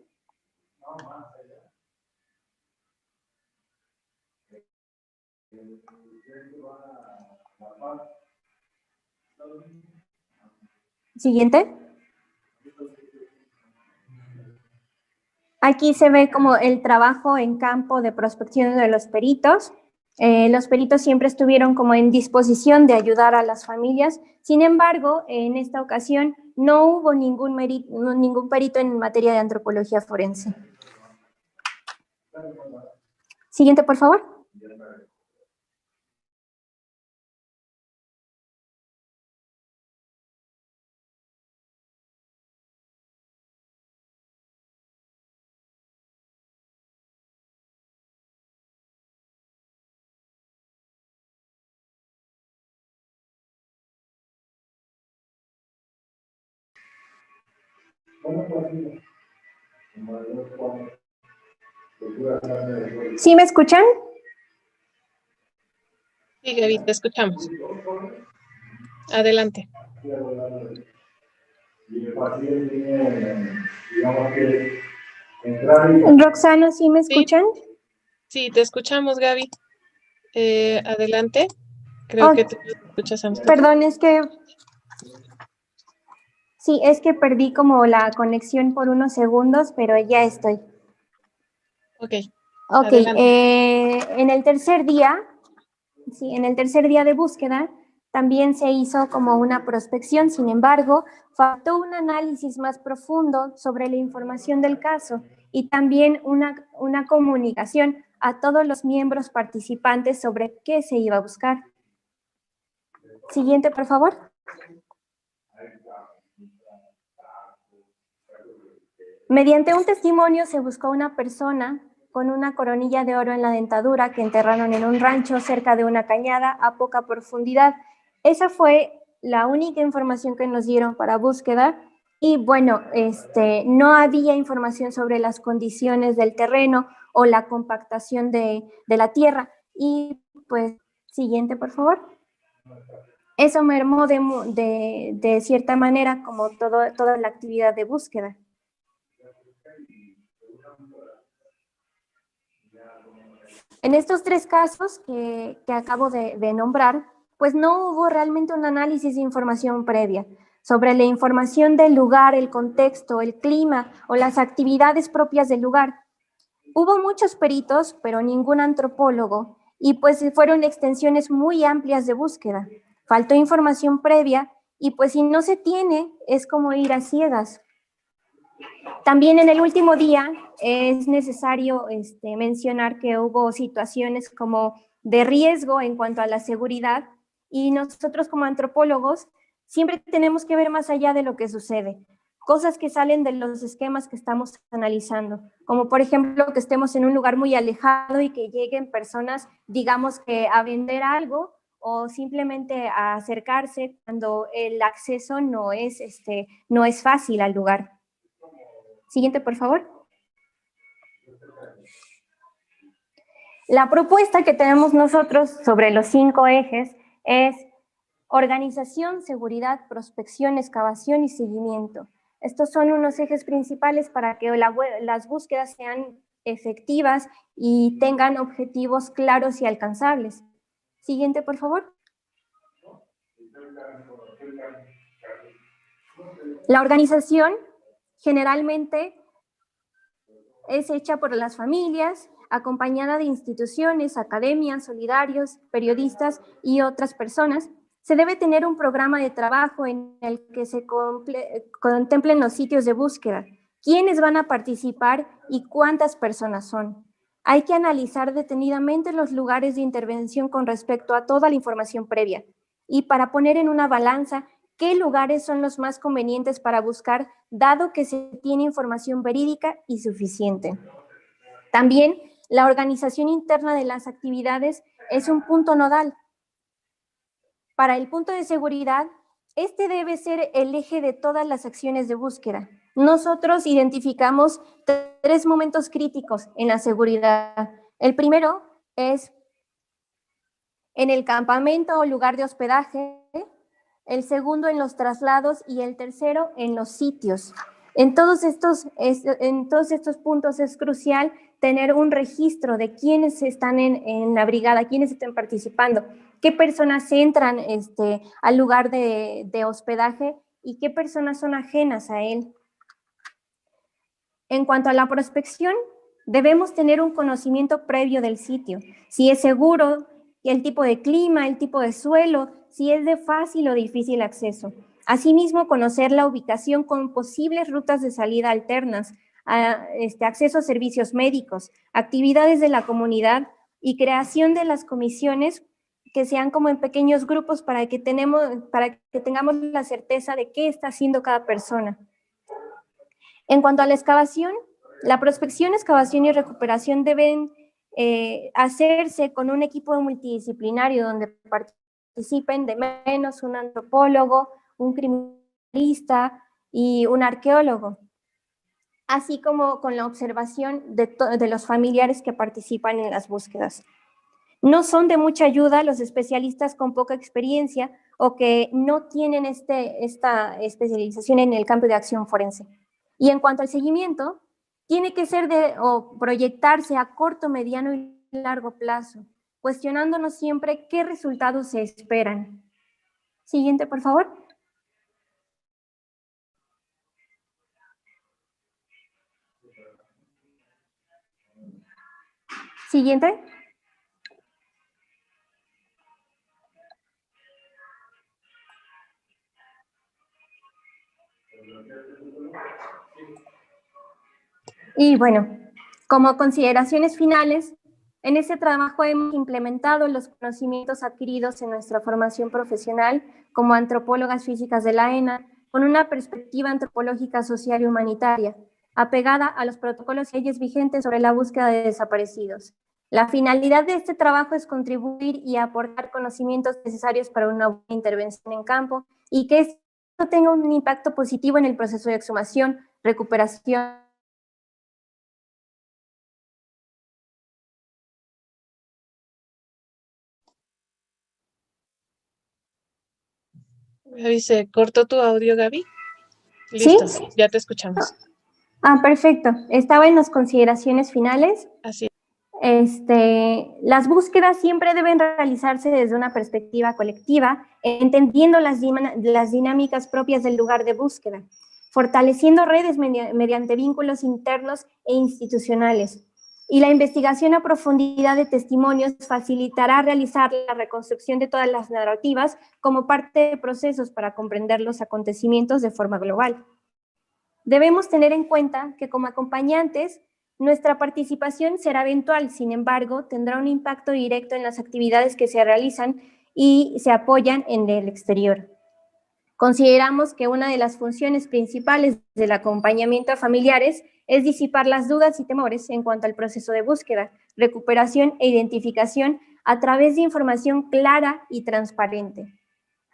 Siguiente. Aquí se ve como el trabajo en campo de prospección de los peritos. Los peritos siempre estuvieron como en disposición de ayudar a las familias. Sin embargo, en esta ocasión no hubo ningún perito en materia de antropología forense. Siguiente, por favor. ¿Sí me escuchan? Sí, Gaby, te escuchamos. Adelante. Roxana, ¿sí me escuchan? Sí, te escuchamos, Gaby. Adelante. Creo que tú escuchas a nosotros. Perdón, es que... Sí, es que perdí como la conexión por unos segundos, pero ya estoy. Ok. Ok, en el tercer día, sí, en el tercer día de búsqueda, también se hizo como una prospección. Sin embargo, faltó un análisis más profundo sobre la información del caso y también una comunicación a todos los miembros participantes sobre qué se iba a buscar. Siguiente, por favor. Mediante un testimonio se buscó una persona con una coronilla de oro en la dentadura que enterraron en un rancho cerca de una cañada a poca profundidad. Esa fue la única información que nos dieron para búsqueda y bueno, no había información sobre las condiciones del terreno o la compactación de la tierra. Y pues, siguiente, por favor. Eso mermó de cierta manera como toda la actividad de búsqueda. En estos tres casos que acabo de nombrar, pues no hubo realmente un análisis de información previa sobre la información del lugar, el contexto, el clima o las actividades propias del lugar. Hubo muchos peritos, pero ningún antropólogo, y pues fueron extensiones muy amplias de búsqueda. Faltó información previa y pues si no se tiene, es como ir a ciegas. También en el último día es necesario mencionar que hubo situaciones como de riesgo en cuanto a la seguridad y nosotros como antropólogos siempre tenemos que ver más allá de lo que sucede, cosas que salen de los esquemas que estamos analizando, como por ejemplo que estemos en un lugar muy alejado y que lleguen personas, digamos que a vender algo o simplemente a acercarse cuando el acceso no es fácil al lugar. Siguiente, por favor. La propuesta que tenemos nosotros sobre los 5 ejes es organización, seguridad, prospección, excavación y seguimiento. Estos son unos ejes principales para que las búsquedas sean efectivas y tengan objetivos claros y alcanzables. Siguiente, por favor. La organización generalmente es hecha por las familias, acompañada de instituciones, academias, solidarios, periodistas y otras personas. Se debe tener un programa de trabajo en el que se contemplen los sitios de búsqueda, quiénes van a participar y cuántas personas son. Hay que analizar detenidamente los lugares de intervención con respecto a toda la información previa y para poner en una balanza qué lugares son los más convenientes para buscar, dado que se tiene información verídica y suficiente. También la organización interna de las actividades es un punto nodal. Para el punto de seguridad, este debe ser el eje de todas las acciones de búsqueda. Nosotros identificamos 3 momentos críticos en la seguridad. El primero es en el campamento o lugar de hospedaje, el segundo en los traslados y el tercero en los sitios. En todos estos puntos es crucial tener un registro de quiénes están en la brigada, quiénes están participando, qué personas entran al lugar de hospedaje y qué personas son ajenas a él. En cuanto a la prospección, Debemos tener un conocimiento previo del sitio, si es seguro, el tipo de clima, el tipo de suelo, si es de fácil o difícil acceso. Asimismo, conocer la ubicación con posibles rutas de salida alternas, acceso a servicios médicos, actividades de la comunidad y creación de las comisiones que sean como en pequeños grupos para que tengamos la certeza de qué está haciendo cada persona. En cuanto a la excavación, la prospección, excavación y recuperación deben hacerse con un equipo multidisciplinario donde participen de menos un antropólogo, un criminalista y un arqueólogo, así como con la observación de los familiares que participan en las búsquedas. No son de mucha ayuda los especialistas con poca experiencia o que no tienen esta especialización en el campo de acción forense. Y en cuanto al seguimiento, tiene que ser o proyectarse a corto, mediano y largo plazo, cuestionándonos siempre qué resultados se esperan. Siguiente, por favor. Siguiente. Y bueno, como consideraciones finales, en este trabajo hemos implementado los conocimientos adquiridos en nuestra formación profesional como antropólogas físicas de la ENA, con una perspectiva antropológica, social y humanitaria, apegada a los protocolos y leyes vigentes sobre la búsqueda de desaparecidos. La finalidad de este trabajo es contribuir y aportar conocimientos necesarios para una buena intervención en campo y que esto tenga un impacto positivo en el proceso de exhumación, recuperación. Gaby, se cortó tu audio, Gaby. Listo, ¿Sí? ya te escuchamos. Perfecto. Estaba en las consideraciones finales. Así. Las búsquedas siempre deben realizarse desde una perspectiva colectiva, entendiendo las dinámicas propias del lugar de búsqueda, fortaleciendo redes mediante vínculos internos e institucionales. Y la investigación a profundidad de testimonios facilitará realizar la reconstrucción de todas las narrativas como parte de procesos para comprender los acontecimientos de forma global. Debemos tener en cuenta que como acompañantes, nuestra participación será eventual, sin embargo, tendrá un impacto directo en las actividades que se realizan y se apoyan en el exterior. Consideramos que una de las funciones principales del acompañamiento a familiares es disipar las dudas y temores en cuanto al proceso de búsqueda, recuperación e identificación a través de información clara y transparente.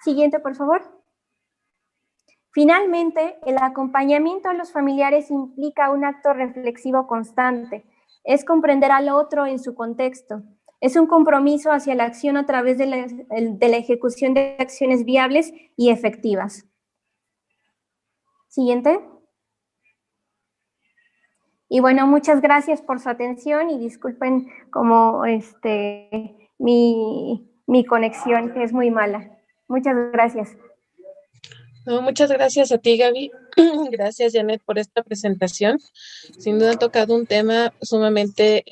Siguiente, por favor. Finalmente, el acompañamiento a los familiares implica un acto reflexivo constante. Es comprender al otro en su contexto. Es un compromiso hacia la acción a través de la ejecución de acciones viables y efectivas. Siguiente. Y bueno, muchas gracias por su atención y disculpen como mi conexión, que es muy mala. Muchas gracias. No, muchas gracias a ti, Gaby. Gracias, Janet, por esta presentación. Sin duda ha tocado un tema sumamente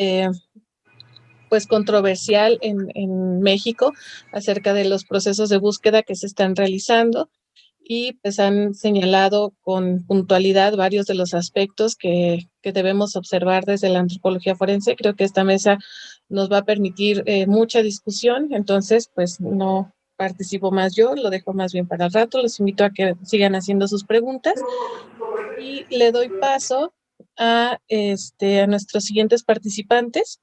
pues controversial en México acerca de los procesos de búsqueda que se están realizando y pues han señalado con puntualidad varios de los aspectos que debemos observar desde la antropología forense. Creo que esta mesa nos va a permitir mucha discusión, entonces pues no participo más yo, lo dejo más bien para el rato. Los invito a que sigan haciendo sus preguntas y le doy paso a nuestros siguientes participantes.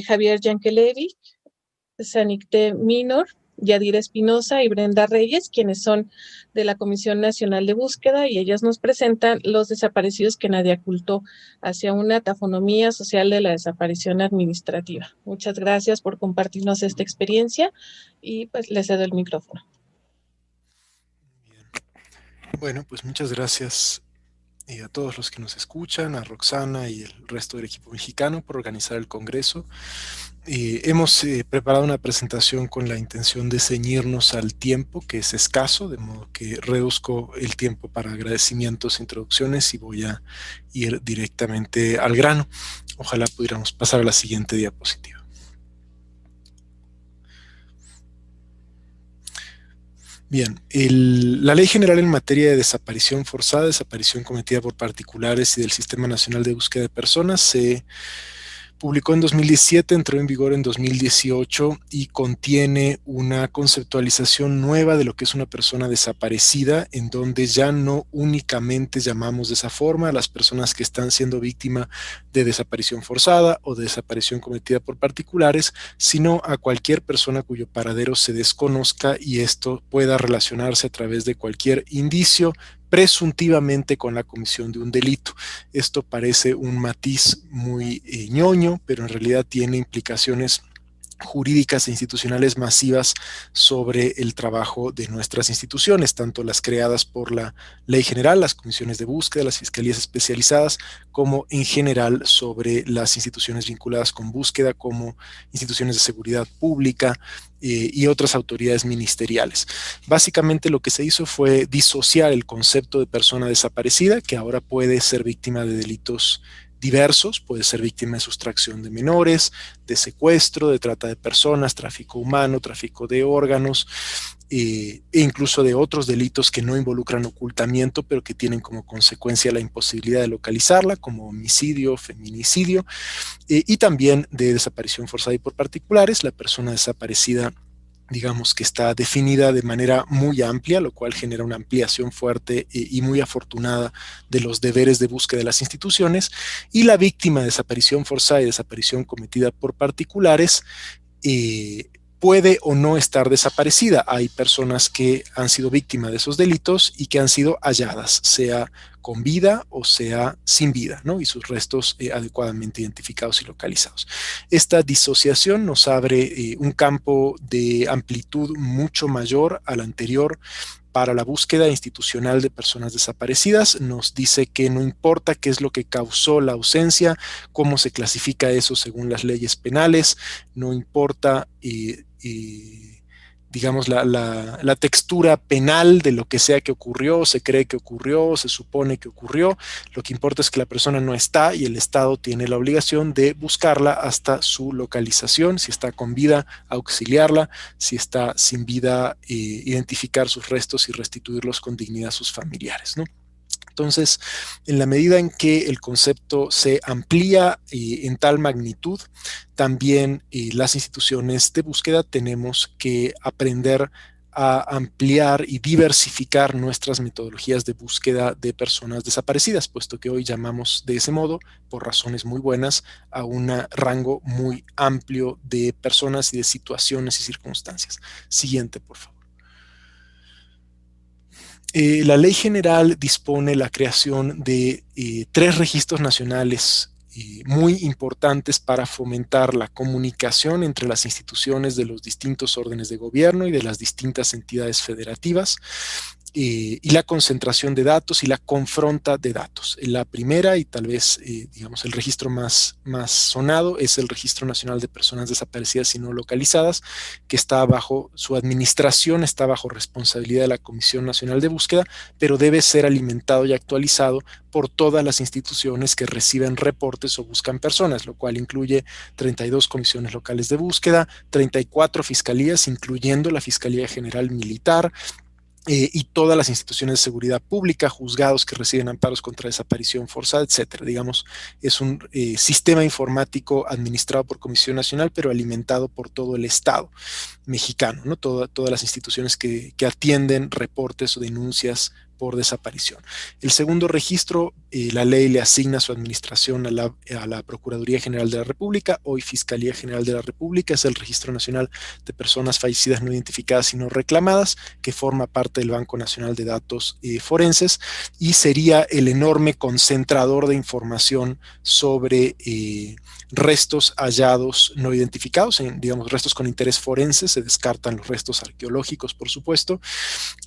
Javier Yankelevich, Sanicte Minor, Yadira Espinosa y Brenda Reyes, quienes son de la Comisión Nacional de Búsqueda, y ellas nos presentan los desaparecidos que nadie ocultó hacia una taxonomía social de la desaparición administrativa. Muchas gracias por compartirnos esta experiencia y pues les cedo el micrófono. Bien. Bueno, pues muchas gracias. a todos los que nos escuchan, a Roxana y el resto del equipo mexicano por organizar el Congreso. Hemos preparado una presentación con la intención de ceñirnos al tiempo, que es escaso, de modo que reduzco el tiempo para agradecimientos e introducciones y voy a ir directamente al grano. Ojalá pudiéramos pasar a la siguiente diapositiva. Bien, la Ley General en materia de desaparición forzada, desaparición cometida por particulares y del Sistema Nacional de Búsqueda de Personas se publicó en 2017, entró en vigor en 2018 y contiene una conceptualización nueva de lo que es una persona desaparecida, en donde ya no únicamente llamamos de esa forma a las personas que están siendo víctimas de desaparición forzada o de desaparición cometida por particulares, sino a cualquier persona cuyo paradero se desconozca y esto pueda relacionarse a través de cualquier indicio presuntivamente con la comisión de un delito. Esto parece un matiz muy ñoño, pero en realidad tiene implicaciones jurídicas e institucionales masivas sobre el trabajo de nuestras instituciones, tanto las creadas por la Ley General, las comisiones de búsqueda, las fiscalías especializadas, como en general sobre las instituciones vinculadas con búsqueda, como instituciones de seguridad pública y otras autoridades ministeriales. Básicamente lo que se hizo fue disociar el concepto de persona desaparecida, que ahora puede ser víctima de delitos diversos, puede ser víctima de sustracción de menores, de secuestro, de trata de personas, tráfico humano, tráfico de órganos, e incluso de otros delitos que no involucran ocultamiento, pero que tienen como consecuencia la imposibilidad de localizarla, como homicidio, feminicidio, y también de desaparición forzada y por particulares. La persona desaparecida, digamos que está definida de manera muy amplia, lo cual genera una ampliación fuerte y muy afortunada de los deberes de búsqueda de las instituciones, y la víctima de desaparición forzada y desaparición cometida por particulares puede o no estar desaparecida. Hay personas que han sido víctimas de esos delitos y que han sido halladas, sea con vida o sea sin vida, ¿no? Y sus restos adecuadamente identificados y localizados. Esta disociación nos abre un campo de amplitud mucho mayor al anterior para la búsqueda institucional de personas desaparecidas. Nos dice que no importa qué es lo que causó la ausencia, cómo se clasifica eso según las leyes penales, no importa digamos, la textura penal de lo que sea que ocurrió, se cree que ocurrió, se supone que ocurrió. Lo que importa es que la persona no está y el Estado tiene la obligación de buscarla hasta su localización. Si está con vida, auxiliarla; si está sin vida, identificar sus restos y restituirlos con dignidad a sus familiares, ¿no? Entonces, en la medida en que el concepto se amplía en tal magnitud, también las instituciones de búsqueda tenemos que aprender a ampliar y diversificar nuestras metodologías de búsqueda de personas desaparecidas, puesto que hoy llamamos de ese modo, por razones muy buenas, a un rango muy amplio de personas y de situaciones y circunstancias. Siguiente, por favor. La Ley General dispone la creación de 3 registros nacionales muy importantes para fomentar la comunicación entre las instituciones de los distintos órdenes de gobierno y de las distintas entidades federativas, y la concentración de datos y la confronta de datos. La primera y tal vez, digamos, el registro más sonado es el Registro Nacional de Personas Desaparecidas y No Localizadas, que está bajo su administración, está bajo responsabilidad de la Comisión Nacional de Búsqueda, pero debe ser alimentado y actualizado por todas las instituciones que reciben reportes o buscan personas, lo cual incluye 32 comisiones locales de búsqueda, 34 fiscalías, incluyendo la Fiscalía General Militar, y todas las instituciones de seguridad pública, juzgados que reciben amparos contra desaparición forzada, etcétera. Digamos, es un sistema informático administrado por Comisión Nacional, pero alimentado por todo el Estado mexicano, ¿no? Todas las instituciones que atienden reportes o denuncias por desaparición. El segundo registro, la ley le asigna su administración a la Procuraduría General de la República, hoy Fiscalía General de la República. Es el Registro Nacional de Personas Fallecidas No Identificadas y No Reclamadas, que forma parte del Banco Nacional de Datos Forenses, y sería el enorme concentrador de información sobre restos hallados no identificados, digamos, restos con interés forense. Se descartan los restos arqueológicos, por supuesto,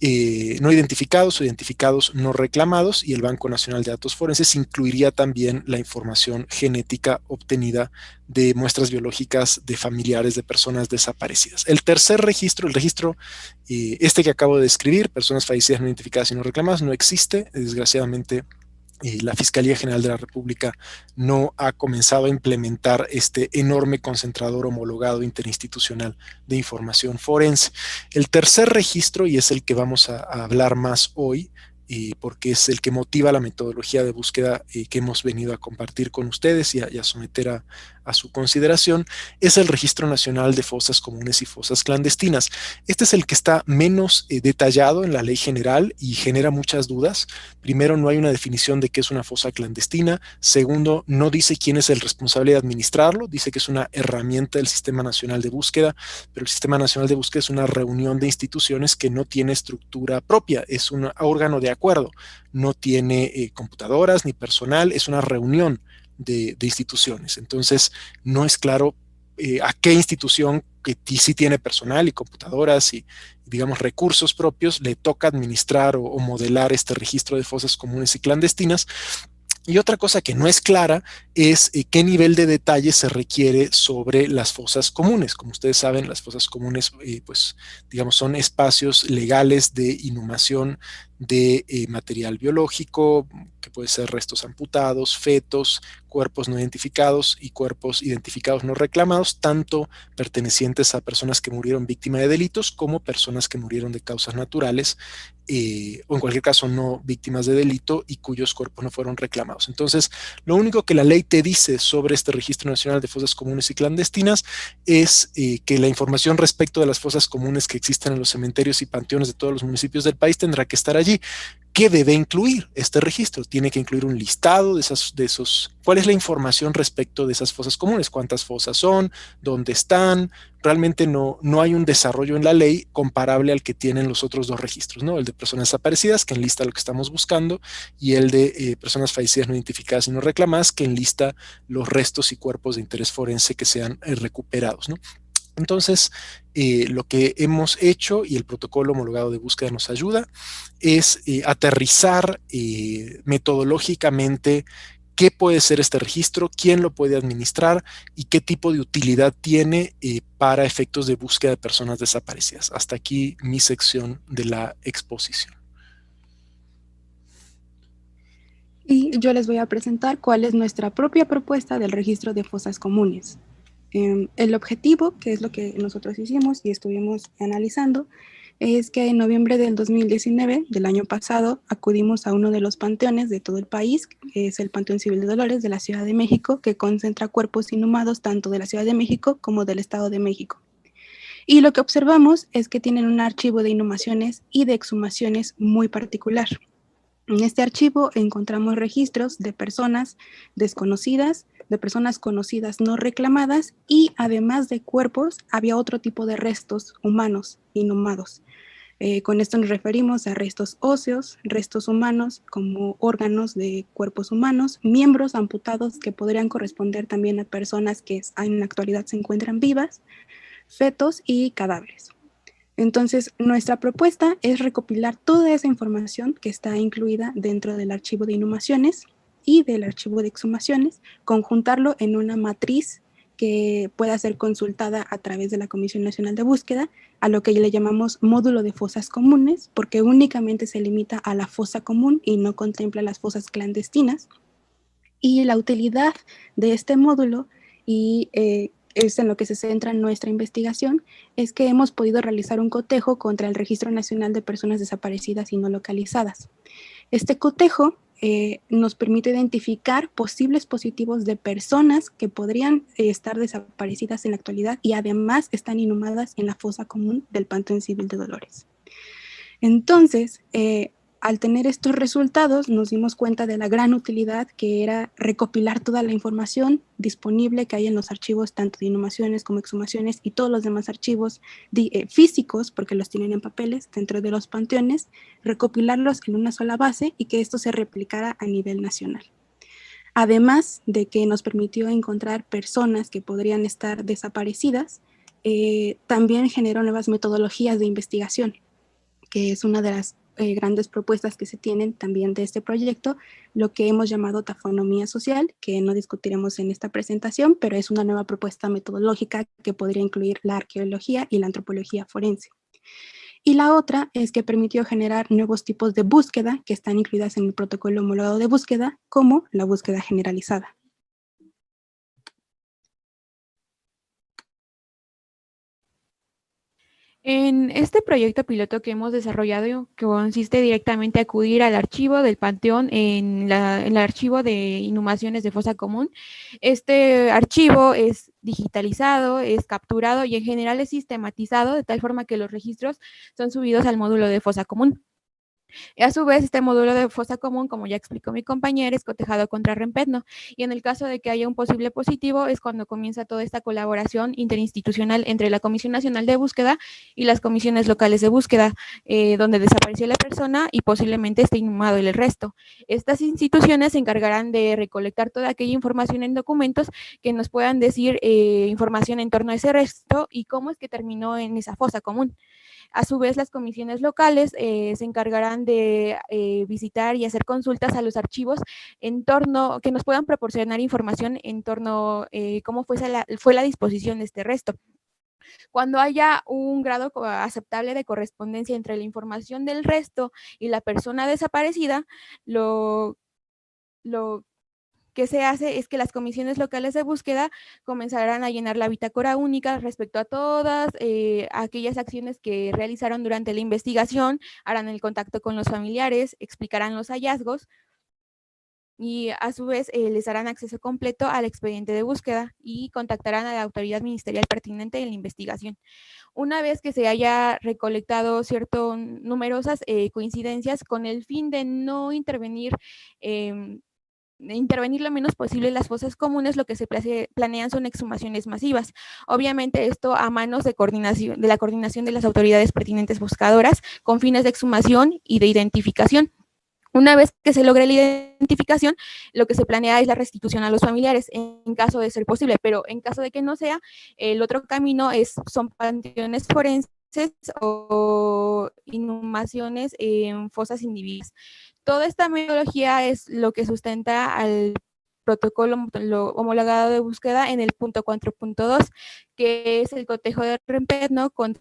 no identificados o identificados identificados no reclamados, y el Banco Nacional de Datos Forenses incluiría también la información genética obtenida de muestras biológicas de familiares de personas desaparecidas. El tercer registro, el registro este que acabo de describir, personas fallecidas no identificadas y no reclamadas, no existe. Desgraciadamente, la Fiscalía General de la República no ha comenzado a implementar este enorme concentrador homologado interinstitucional de información forense. El tercer registro, y es el que vamos a hablar más hoy, porque es el que motiva la metodología de búsqueda que hemos venido a compartir con ustedes y a someter a su consideración, es el Registro Nacional de Fosas Comunes y Fosas Clandestinas. Este es el que está menos detallado en la ley general y genera muchas dudas. Primero, no hay una definición de qué es una fosa clandestina. Segundo, no dice quién es el responsable de administrarlo. Dice que es una herramienta del Sistema Nacional de Búsqueda, pero el Sistema Nacional de Búsqueda es una reunión de instituciones que no tiene estructura propia. Es un órgano de acuerdo. No tiene computadoras ni personal. Es una reunión de instituciones. Entonces, no es claro a qué institución que sí tiene personal y computadoras y, digamos, recursos propios le toca administrar o modelar este registro de fosas comunes y clandestinas. Y otra cosa que no es clara es qué nivel de detalle se requiere sobre las fosas comunes. Como ustedes saben, las fosas comunes, pues, digamos, son espacios legales de inhumación de material biológico, que puede ser restos amputados, fetos, cuerpos no identificados y cuerpos identificados no reclamados, tanto pertenecientes a personas que murieron víctima de delitos como personas que murieron de causas naturales, o en cualquier caso no víctimas de delito y cuyos cuerpos no fueron reclamados. Entonces, lo único que la ley te dice sobre este Registro Nacional de Fosas Comunes y Clandestinas es que la información respecto de las fosas comunes que existen en los cementerios y panteones de todos los municipios del país tendrá que estar allí. ¿Qué debe incluir este registro? Tiene que incluir un listado de esos. ¿Cuál es la información respecto de esas fosas comunes? ¿Cuántas fosas son? ¿Dónde están? Realmente no hay un desarrollo en la ley comparable al que tienen los otros dos registros, ¿no? El de personas desaparecidas, que enlista lo que estamos buscando, y el de personas fallecidas no identificadas y no reclamadas, que enlista los restos y cuerpos de interés forense que sean recuperados, ¿no? Entonces, lo que hemos hecho, y el protocolo homologado de búsqueda nos ayuda, es aterrizar metodológicamente qué puede ser este registro, quién lo puede administrar y qué tipo de utilidad tiene para efectos de búsqueda de personas desaparecidas. Hasta aquí mi sección de la exposición. Y yo les voy a presentar cuál es nuestra propia propuesta del registro de fosas comunes. El objetivo, que es lo que nosotros hicimos y estuvimos analizando, es que en noviembre del 2019, del año pasado, acudimos a uno de los panteones de todo el país, que es el Panteón Civil de Dolores de la Ciudad de México, que concentra cuerpos inhumados tanto de la Ciudad de México como del Estado de México. Y lo que observamos es que tienen un archivo de inhumaciones y de exhumaciones muy particular. En este archivo encontramos registros de personas desconocidas, de personas conocidas no reclamadas, y además de cuerpos había otro tipo de restos humanos inhumados. Con esto nos referimos a restos óseos, restos humanos como órganos de cuerpos humanos, miembros amputados que podrían corresponder también a personas que en la actualidad se encuentran vivas, fetos y cadáveres. Entonces, nuestra propuesta es recopilar toda esa información que está incluida dentro del archivo de inhumaciones y del archivo de exhumaciones, conjuntarlo en una matriz que pueda ser consultada a través de la Comisión Nacional de Búsqueda, a lo que le llamamos módulo de fosas comunes, porque únicamente se limita a la fosa común y no contempla las fosas clandestinas. Y la utilidad de este módulo es en lo que se centra nuestra investigación, es que hemos podido realizar un cotejo contra el Registro Nacional de Personas Desaparecidas y No Localizadas. Este cotejo nos permite identificar posibles positivos de personas que podrían estar desaparecidas en la actualidad y además están inhumadas en la fosa común del Panteón Civil de Dolores. Entonces, al tener estos resultados, nos dimos cuenta de la gran utilidad que era recopilar toda la información disponible que hay en los archivos, tanto de inhumaciones como exhumaciones y todos los demás archivos físicos, porque los tienen en papeles dentro de los panteones, recopilarlos en una sola base y que esto se replicara a nivel nacional. Además de que nos permitió encontrar personas que podrían estar desaparecidas, también generó nuevas metodologías de investigación, que es una de las grandes propuestas que se tienen también de este proyecto, lo que hemos llamado taxonomía social, que no discutiremos en esta presentación, pero es una nueva propuesta metodológica que podría incluir la arqueología y la antropología forense. Y la otra es que permitió generar nuevos tipos de búsqueda que están incluidas en el protocolo homologado de búsqueda, como la búsqueda generalizada. En este proyecto piloto que hemos desarrollado, que consiste directamente a acudir al archivo del Panteón en el archivo de inhumaciones de fosa común, este archivo es digitalizado, es capturado y en general es sistematizado de tal forma que los registros son subidos al módulo de fosa común. A su vez, este módulo de fosa común, como ya explicó mi compañera, es cotejado contra Rempetno, y en el caso de que haya un posible positivo es cuando comienza toda esta colaboración interinstitucional entre la Comisión Nacional de Búsqueda y las comisiones locales de búsqueda, donde desapareció la persona y posiblemente esté inhumado el resto. Estas instituciones se encargarán de recolectar toda aquella información en documentos que nos puedan decir información en torno a ese resto y cómo es que terminó en esa fosa común. A su vez, las comisiones locales se encargarán de visitar y hacer consultas a los archivos en torno, que nos puedan proporcionar información en torno a cómo fue la disposición de este resto. Cuando haya un grado aceptable de correspondencia entre la información del resto y la persona desaparecida, lo que se hace es que las comisiones locales de búsqueda comenzarán a llenar la bitácora única respecto a todas aquellas acciones que realizaron durante la investigación, harán el contacto con los familiares, explicarán los hallazgos y a su vez les darán acceso completo al expediente de búsqueda y contactarán a la autoridad ministerial pertinente en la investigación. Una vez que se haya recolectado numerosas coincidencias con el fin de no intervenir lo menos posible en las fosas comunes, lo que se planean son exhumaciones masivas. Obviamente esto a manos de la coordinación de las autoridades pertinentes buscadoras con fines de exhumación y de identificación. Una vez que se logre la identificación, lo que se planea es la restitución a los familiares en caso de ser posible, pero en caso de que no sea, el otro camino son panteones forenses o inhumaciones en fosas individuales. Toda esta metodología es lo que sustenta al protocolo homologado de búsqueda en el punto 4.2, que es el cotejo de Rempetno con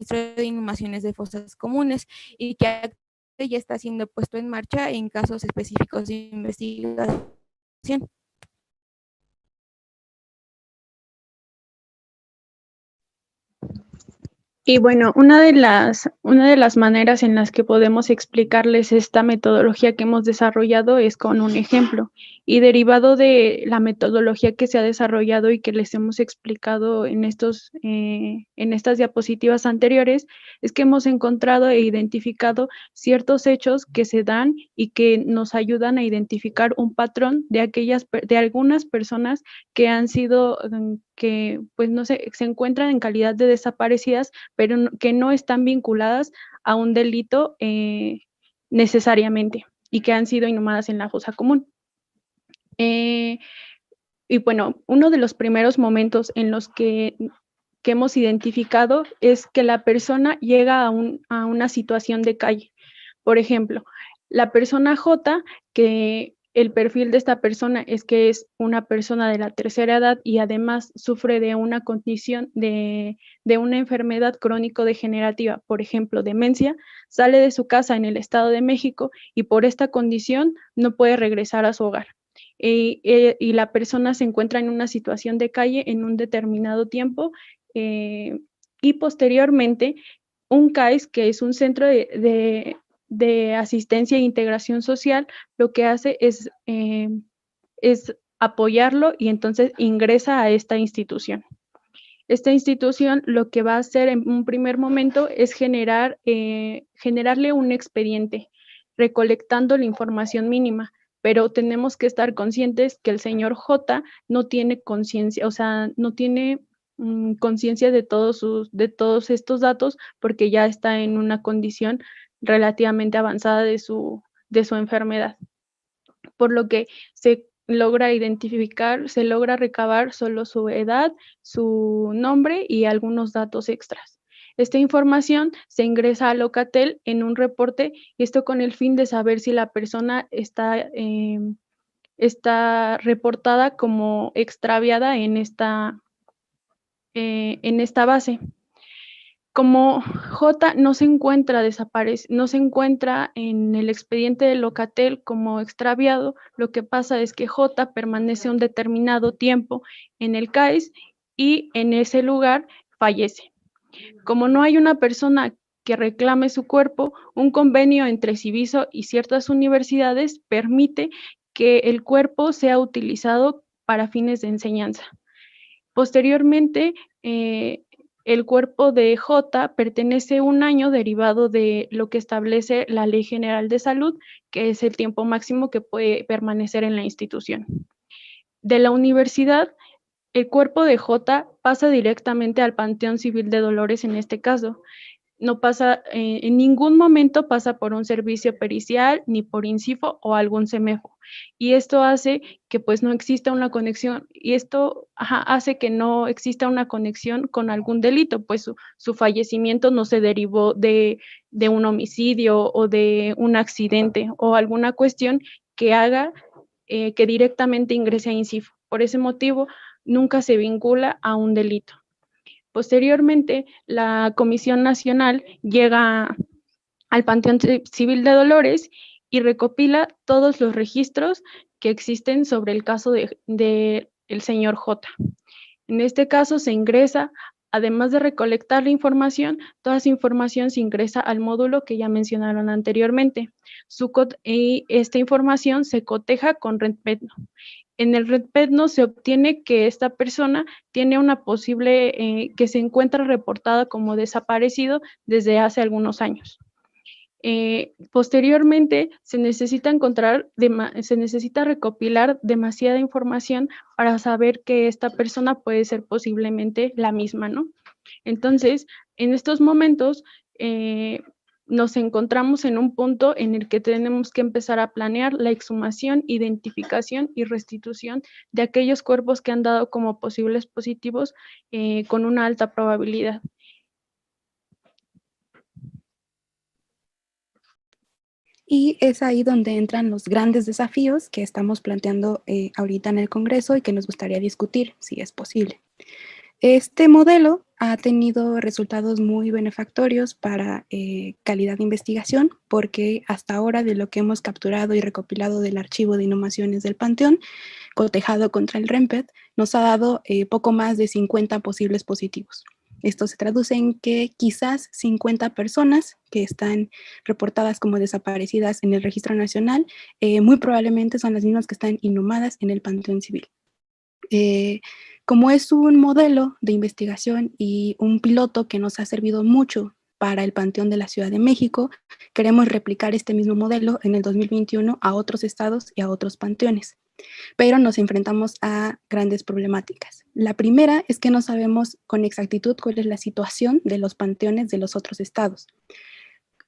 registro de inhumaciones de fosas comunes y que ya está siendo puesto en marcha en casos específicos de investigación. Y bueno, una de las maneras en las que podemos explicarles esta metodología que hemos desarrollado es con un ejemplo. Y derivado de la metodología que se ha desarrollado y que les hemos explicado en estas diapositivas anteriores, es que hemos encontrado e identificado ciertos hechos que se dan y que nos ayudan a identificar un patrón de algunas personas que han sido, que pues no sé, se encuentran en calidad de desaparecidas, pero que no están vinculadas a un delito necesariamente y que han sido inhumadas en la fosa común. Y bueno, uno de los primeros momentos en los que hemos identificado es que la persona llega a una situación de calle. Por ejemplo, la persona J, que el perfil de esta persona es que es una persona de la tercera edad y además sufre de una condición de una enfermedad crónico-degenerativa, por ejemplo, demencia, sale de su casa en el Estado de México y por esta condición no puede regresar a su hogar. Y la persona se encuentra en una situación de calle en un determinado tiempo y posteriormente un CAIS, que es un centro de asistencia e integración social, lo que hace es apoyarlo y entonces ingresa a esta institución. Esta institución lo que va a hacer en un primer momento es generarle un expediente, recolectando la información mínima, pero tenemos que estar conscientes que el señor J no tiene conciencia, o sea, no tiene conciencia de todos estos datos porque ya está en una condición relativamente avanzada de su enfermedad, por lo que se logra recabar solo su edad, su nombre y algunos datos extras. Esta información se ingresa a Locatel en un reporte, y esto con el fin de saber si la persona está reportada como extraviada en esta base. Como J no se encuentra en el expediente de Locatel como extraviado, lo que pasa es que J permanece un determinado tiempo en el CAIS y en ese lugar fallece. Como no hay una persona que reclame su cuerpo, un convenio entre Civiso y ciertas universidades permite que el cuerpo sea utilizado para fines de enseñanza. Posteriormente, el cuerpo de J pertenece a un año derivado de lo que establece la Ley General de Salud, que es el tiempo máximo que puede permanecer en la institución. De la universidad, el cuerpo de J pasa directamente al Panteón Civil de Dolores en este caso. No pasa, en ningún momento pasa por un servicio pericial, ni por INCIFO o algún CEMEFO. Y esto hace que pues no exista una conexión, y esto hace que no exista una conexión con algún delito, pues su fallecimiento no se derivó de un homicidio o de un accidente o alguna cuestión que haga que directamente ingrese a INCIFO. Por ese motivo, nunca se vincula a un delito. Posteriormente, la Comisión Nacional llega al Panteón Civil de Dolores y recopila todos los registros que existen sobre el caso de el señor J. En este caso se ingresa, además de recolectar la información, toda esa información se ingresa al módulo que ya mencionaron anteriormente. Y esta información se coteja con REDPEDNO. En el REDPEDNO se obtiene que esta persona tiene una posible, que se encuentra reportada como desaparecido desde hace algunos años. Posteriormente, se necesita recopilar demasiada información para saber que esta persona puede ser posiblemente la misma, ¿no? Entonces, en estos momentos, nos encontramos en un punto en el que tenemos que empezar a planear la exhumación, identificación y restitución de aquellos cuerpos que han dado como posibles positivos con una alta probabilidad. Y es ahí donde entran los grandes desafíos que estamos planteando ahorita en el Congreso y que nos gustaría discutir, si es posible. Este modelo ha tenido resultados muy benefactorios para calidad de investigación, porque hasta ahora, de lo que hemos capturado y recopilado del archivo de inhumaciones del Panteón, cotejado contra el REMPED, nos ha dado poco más de 50 posibles positivos. Esto se traduce en que quizás 50 personas que están reportadas como desaparecidas en el Registro Nacional, muy probablemente son las mismas que están inhumadas en el Panteón Civil. Como es un modelo de investigación y un piloto que nos ha servido mucho para el Panteón de la Ciudad de México, queremos replicar este mismo modelo en el 2021 a otros estados y a otros panteones. Pero nos enfrentamos a grandes problemáticas. La primera es que no sabemos con exactitud cuál es la situación de los panteones de los otros estados.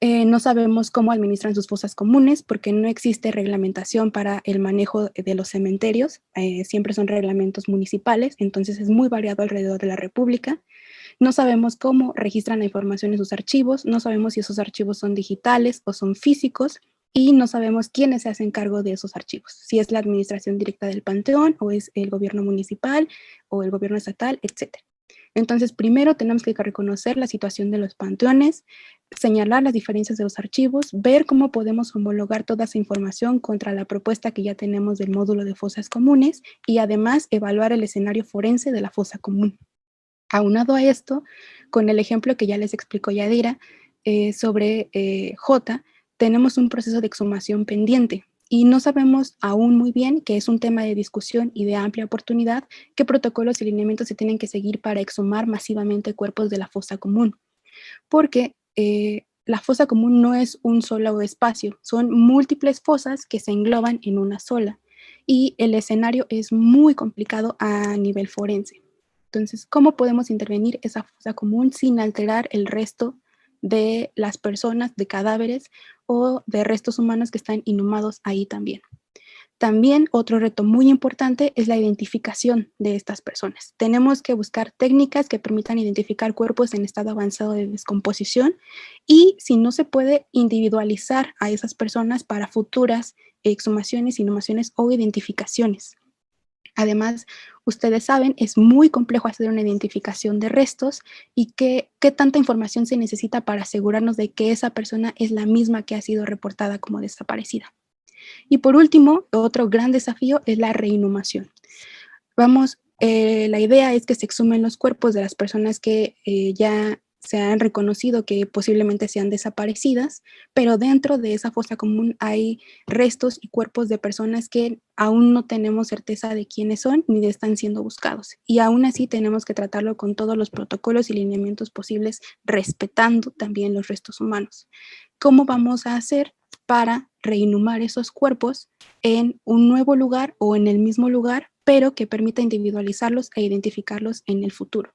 No sabemos cómo administran sus fosas comunes porque no existe reglamentación para el manejo de los cementerios. Siempre son reglamentos municipales, entonces es muy variado alrededor de la República. No sabemos cómo registran la información en sus archivos, no sabemos si esos archivos son digitales o son físicos, y no sabemos quiénes se hacen cargo de esos archivos, si es la administración directa del panteón o es el gobierno municipal o el gobierno estatal, etc. Entonces, primero tenemos que reconocer la situación de los panteones, señalar las diferencias de los archivos, ver cómo podemos homologar toda esa información contra la propuesta que ya tenemos del módulo de fosas comunes y además evaluar el escenario forense de la fosa común. Aunado a esto, con el ejemplo que ya les explicó Yadira sobre J, tenemos un proceso de exhumación pendiente y no sabemos aún muy bien, que es un tema de discusión y de amplia oportunidad, qué protocolos y lineamientos se tienen que seguir para exhumar masivamente cuerpos de la fosa común. Porque la fosa común no es un solo espacio, son múltiples fosas que se engloban en una sola y el escenario es muy complicado a nivel forense. Entonces, ¿cómo podemos intervenir esa fosa común sin alterar el resto de las personas, de cadáveres o de restos humanos que están inhumados ahí también? También otro reto muy importante es la identificación de estas personas. Tenemos que buscar técnicas que permitan identificar cuerpos en estado avanzado de descomposición y, si no se puede, individualizar a esas personas para futuras exhumaciones, inhumaciones o identificaciones. Además, ustedes saben, es muy complejo hacer una identificación de restos y qué tanta información se necesita para asegurarnos de que esa persona es la misma que ha sido reportada como desaparecida. Y por último, otro gran desafío es la reinhumación. La idea es que se exhumen los cuerpos de las personas que ya se han reconocido que posiblemente sean desaparecidas, pero dentro de esa fosa común hay restos y cuerpos de personas que aún no tenemos certeza de quiénes son ni de están siendo buscados. Y aún así tenemos que tratarlo con todos los protocolos y lineamientos posibles, respetando también los restos humanos. ¿Cómo vamos a hacer para reinhumar esos cuerpos en un nuevo lugar o en el mismo lugar, pero que permita individualizarlos e identificarlos en el futuro?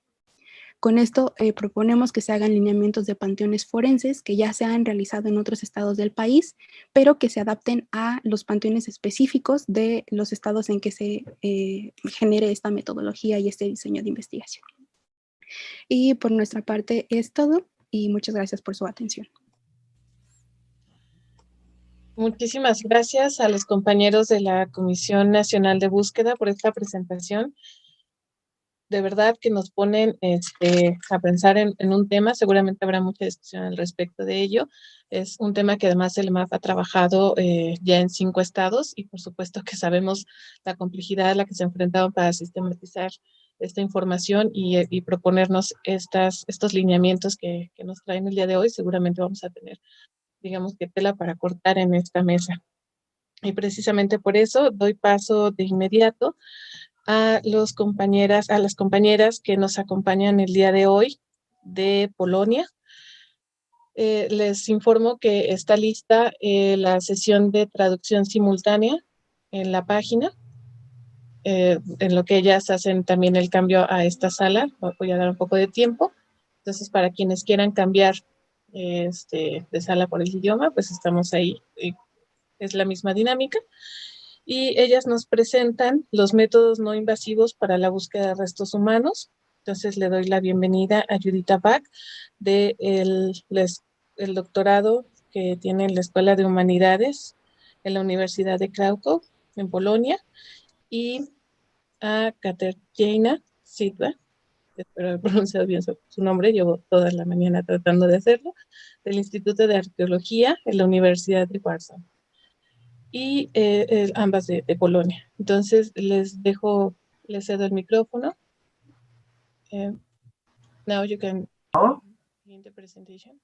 Con esto proponemos que se hagan lineamientos de panteones forenses que ya se han realizado en otros estados del país, pero que se adapten a los panteones específicos de los estados en que se genere esta metodología y este diseño de investigación. Y por nuestra parte es todo y muchas gracias por su atención. Muchísimas gracias a los compañeros de la Comisión Nacional de Búsqueda por esta presentación. De verdad que nos ponen a pensar en un tema, seguramente habrá mucha discusión al respecto de ello. Es un tema que además el MAP ha trabajado ya en 5 estados y por supuesto que sabemos la complejidad a la que se enfrentaron para sistematizar esta información y proponernos estos lineamientos que nos traen el día de hoy. Seguramente vamos a tener, digamos, que tela para cortar en esta mesa. Y precisamente por eso doy paso de inmediato a las compañeras que nos acompañan el día de hoy de Polonia. Les informo que está lista la sesión de traducción simultánea en la página, en lo que ellas hacen también el cambio a esta sala. Voy a dar un poco de tiempo. Entonces, para quienes quieran cambiar de sala por el idioma, pues estamos ahí. Es la misma dinámica. Y ellas nos presentan los métodos no invasivos para la búsqueda de restos humanos. Entonces le doy la bienvenida a Judita Bach del doctorado que tiene en la Escuela de Humanidades en la Universidad de Kraków, en Polonia, y a Katarzyna Sidła, espero haber pronunciado bien su nombre, llevo toda la mañana tratando de hacerlo, del Instituto de Arqueología en la Universidad de Warsaw. Y ambas de Polonia. Entonces les cedo el micrófono. Now you can begin the presentation.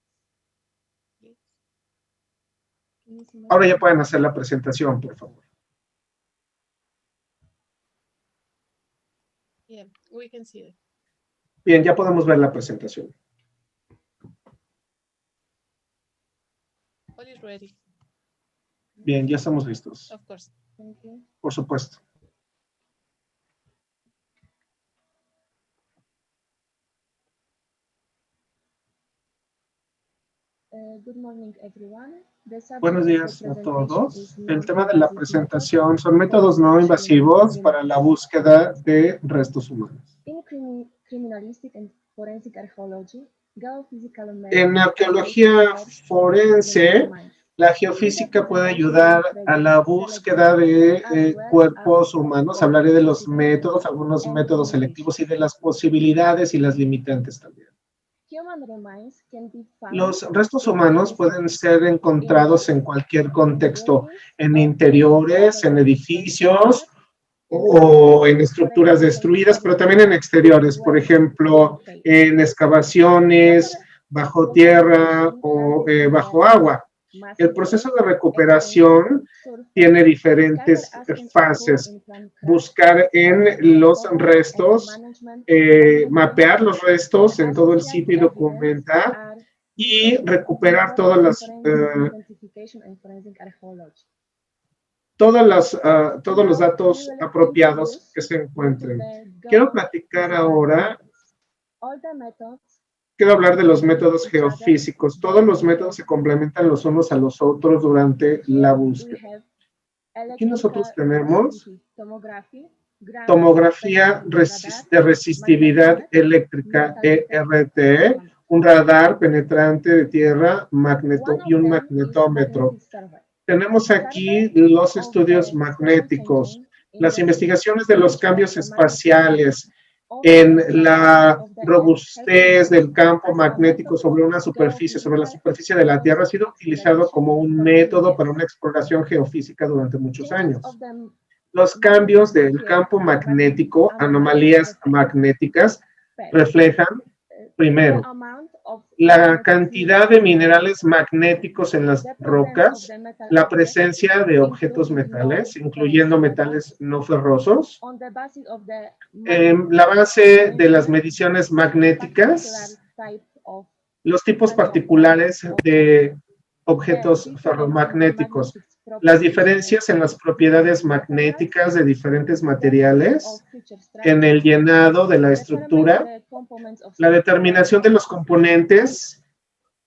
Ahora ya pueden hacer la presentación, por favor. Yeah, we can see it. Bien, ya podemos ver la presentación. All is ready. Bien, ya estamos listos. Of course. Thank you. Por supuesto. Good morning, everyone. Buenos días a todos. El tema de la presentación son métodos no invasivos para la búsqueda de restos humanos. En arqueología forense, la geofísica puede ayudar a la búsqueda de cuerpos humanos. Hablaré de los métodos, algunos métodos selectivos y de las posibilidades y las limitantes también. Los restos humanos pueden ser encontrados en cualquier contexto, en interiores, en edificios o en estructuras destruidas, pero también en exteriores, por ejemplo, en excavaciones, bajo tierra o bajo agua. El proceso de recuperación tiene diferentes fases. Buscar en los restos, mapear los restos en todo el sitio y documentar y recuperar todos los datos apropiados que se encuentren. Quiero platicar ahora. Quiero hablar de los métodos geofísicos. Todos los métodos se complementan los unos a los otros durante la búsqueda. Aquí nosotros tenemos tomografía de resistividad eléctrica, ERT, un radar penetrante de tierra y un magnetómetro. Tenemos aquí los estudios magnéticos, las investigaciones de los cambios espaciales en la robustez del campo magnético sobre la superficie de la Tierra, ha sido utilizado como un método para una exploración geofísica durante muchos años. Los cambios del campo magnético, anomalías magnéticas, reflejan, primero, la cantidad de minerales magnéticos en las rocas, la presencia de objetos metales, incluyendo metales no ferrosos, la base de las mediciones magnéticas, los tipos particulares de objetos ferromagnéticos, las diferencias en las propiedades magnéticas de diferentes materiales, en el llenado de la estructura, la determinación de los componentes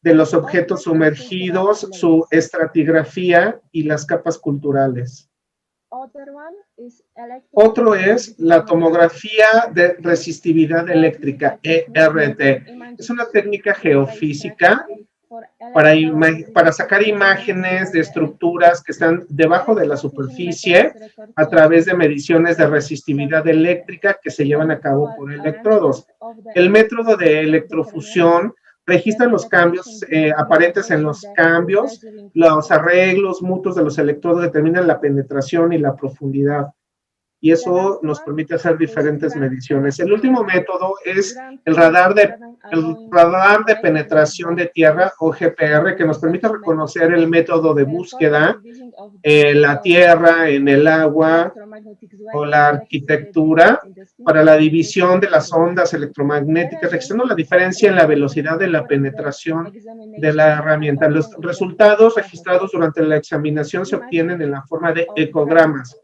de los objetos sumergidos, su estratigrafía y las capas culturales. Otro es la tomografía de resistividad eléctrica, ERT. Es una técnica geofísica para sacar imágenes de estructuras que están debajo de la superficie a través de mediciones de resistividad eléctrica que se llevan a cabo por electrodos. El método de electrofusión registra los cambios aparentes en los cambios, los arreglos mutuos de los electrodos determinan la penetración y la profundidad. Y eso nos permite hacer diferentes mediciones. El último método es el radar de penetración de tierra, o GPR, que nos permite reconocer el método de búsqueda, la tierra, en el agua o la arquitectura, para la división de las ondas electromagnéticas, registrando la diferencia en la velocidad de la penetración de la herramienta. Los resultados registrados durante la examinación se obtienen en la forma de ecogramas.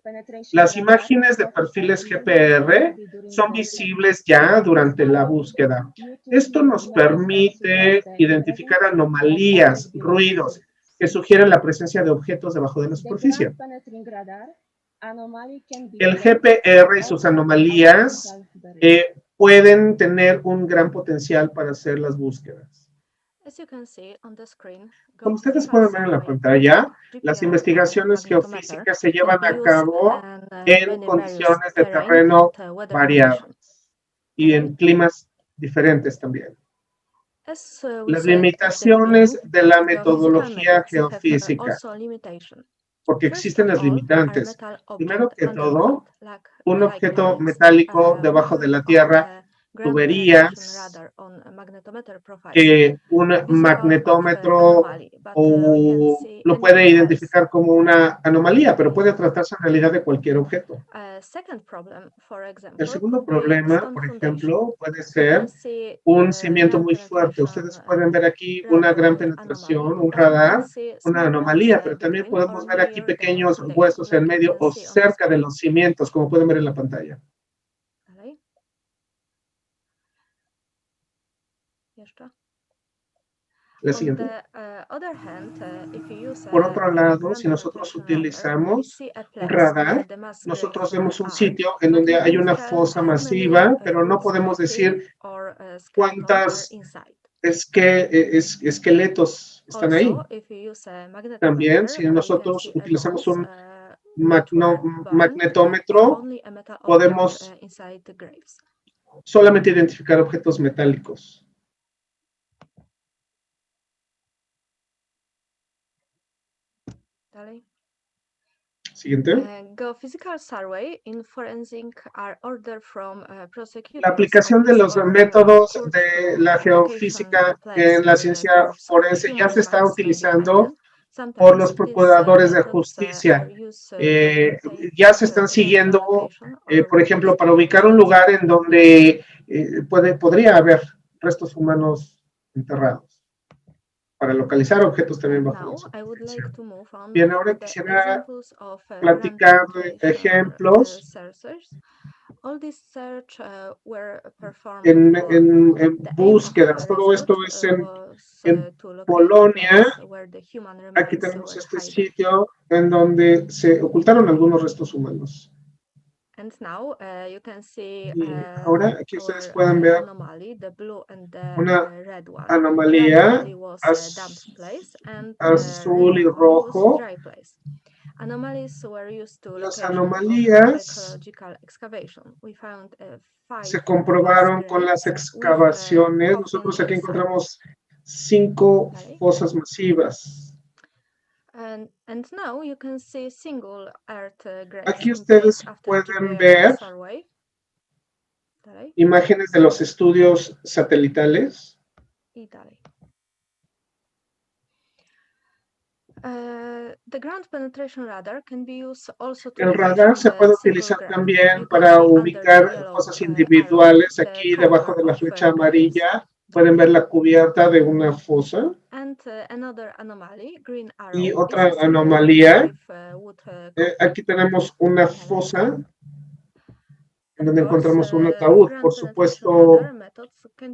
Las imágenes de perfiles GPR son visibles ya durante la búsqueda. Esto nos permite identificar anomalías, ruidos, que sugieren la presencia de objetos debajo de la superficie. El GPR y sus anomalías pueden tener un gran potencial para hacer las búsquedas. Como ustedes pueden ver en la pantalla, las investigaciones geofísicas se llevan a cabo en condiciones de terreno variadas y en climas diferentes también. Las limitaciones de la metodología geofísica, porque existen las limitantes. Primero que todo, un objeto metálico debajo de la tierra, tuberías, que un magnetómetro lo puede identificar como una anomalía, pero puede tratarse en realidad de cualquier objeto. El segundo problema, por ejemplo, puede ser un cimiento muy fuerte. Ustedes pueden ver aquí una gran penetración, un radar, una anomalía, pero también podemos ver aquí pequeños huesos en medio o cerca de los cimientos, como pueden ver en la pantalla. La siguiente. Por otro lado, si nosotros utilizamos un radar, nosotros vemos un sitio en donde hay una fosa masiva, pero no podemos decir cuántas esqueletos están ahí. También, si nosotros utilizamos un magnetómetro, podemos solamente identificar objetos metálicos. Siguiente. La aplicación de los métodos de la geofísica en la ciencia forense ya se está utilizando por los procuradores de justicia. Ya se están siguiendo, por ejemplo, para ubicar un lugar en donde podría haber restos humanos enterrados, para localizar objetos también bajo la superficie. Bien, ahora quisiera platicar ejemplos en búsquedas. Todo esto es En Polonia, aquí tenemos este sitio en donde se ocultaron algunos restos humanos. Y ahora aquí ustedes pueden ver una anomalía azul y rojo. Las anomalías se comprobaron con las excavaciones. Nosotros aquí encontramos 5 fosas masivas. Aquí ustedes pueden ver imágenes de los estudios satelitales. El radar se puede utilizar también para ubicar fosas individuales. Aquí debajo de la flecha amarilla pueden ver la cubierta de una fosa. Y otra anomalía, aquí tenemos una fosa en donde encontramos un ataúd. Por supuesto,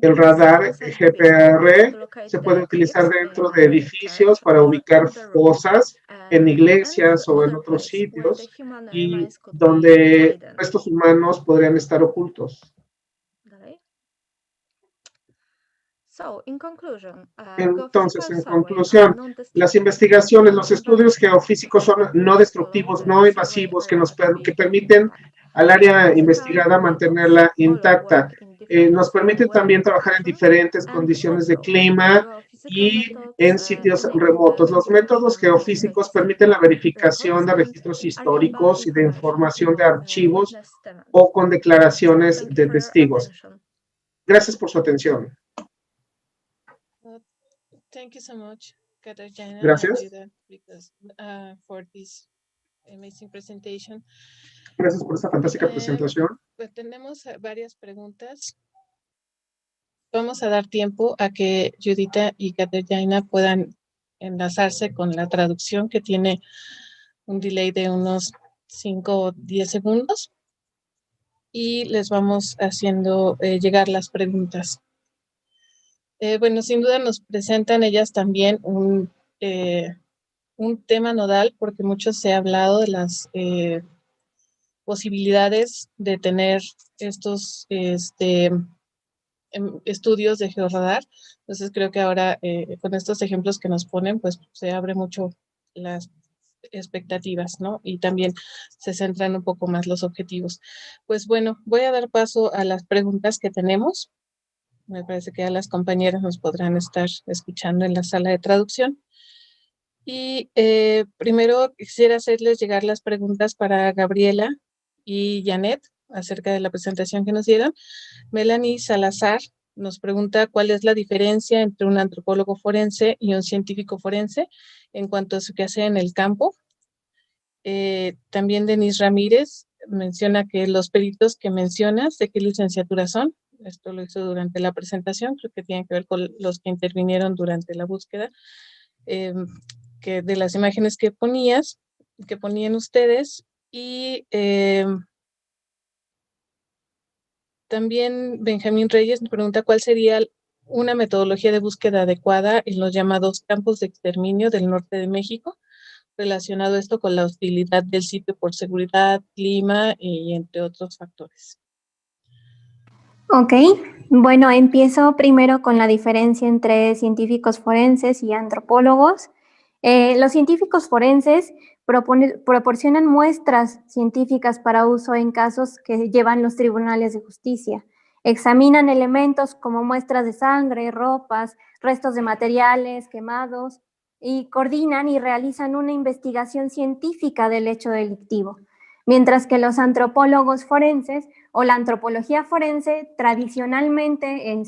el radar GPR se puede utilizar dentro de edificios para ubicar fosas en iglesias o en otros sitios y donde restos humanos podrían estar ocultos. Entonces, en conclusión, las investigaciones, los estudios geofísicos son no destructivos, no invasivos, que permiten al área investigada mantenerla intacta. Nos permiten también trabajar en diferentes condiciones de clima y en sitios remotos. Los métodos geofísicos permiten la verificación de registros históricos y de información de archivos o con declaraciones de testigos. Gracias por su atención. Thank you so much, Katarzyna. Gracias. For this amazing presentation. Gracias por esta fantástica presentación. Pues tenemos varias preguntas. Vamos a dar tiempo a que Judita y Katarzyna puedan enlazarse con la traducción, que tiene un delay de unos 5 o 10 segundos. Y les vamos haciendo llegar las preguntas. Bueno, sin duda nos presentan ellas también un tema nodal, porque mucho se ha hablado de las posibilidades de tener estos estudios de georradar. Entonces creo que ahora con estos ejemplos que nos ponen, pues se abre mucho las expectativas, ¿no? Y también se centran un poco más los objetivos. Pues bueno, voy a dar paso a las preguntas que tenemos. Me parece que ya las compañeras nos podrán estar escuchando en la sala de traducción. Y primero quisiera hacerles llegar las preguntas para Gabriela y Janet acerca de la presentación que nos dieron. Melanie Salazar nos pregunta cuál es la diferencia entre un antropólogo forense y un científico forense en cuanto a su quehacer en el campo. También Denise Ramírez menciona que los peritos que mencionas, ¿de qué licenciatura son? Esto lo hizo durante la presentación, creo que tiene que ver con los que intervinieron durante la búsqueda, que de las imágenes que ponían ustedes. Y también Benjamín Reyes nos pregunta cuál sería una metodología de búsqueda adecuada en los llamados campos de exterminio del norte de México, relacionado esto con la hostilidad del sitio por seguridad, clima y entre otros factores. Ok, bueno, empiezo primero con la diferencia entre científicos forenses y antropólogos. Los científicos forenses proporcionan muestras científicas para uso en casos que llevan los tribunales de justicia. Examinan elementos como muestras de sangre, ropas, restos de materiales quemados y coordinan y realizan una investigación científica del hecho delictivo. Mientras que los antropólogos forenses o la antropología forense tradicionalmente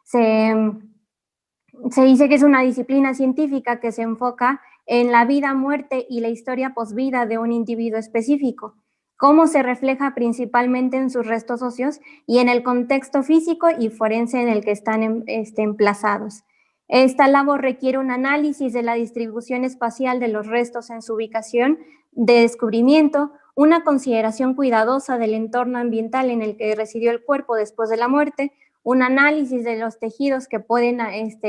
se dice que es una disciplina científica que se enfoca en la vida, muerte y la historia posvida de un individuo específico, cómo se refleja principalmente en sus restos óseos y en el contexto físico y forense en el que están emplazados. Esta labor requiere un análisis de la distribución espacial de los restos en su ubicación de descubrimiento, una consideración cuidadosa del entorno ambiental en el que residió el cuerpo después de la muerte, un análisis de los tejidos que pueden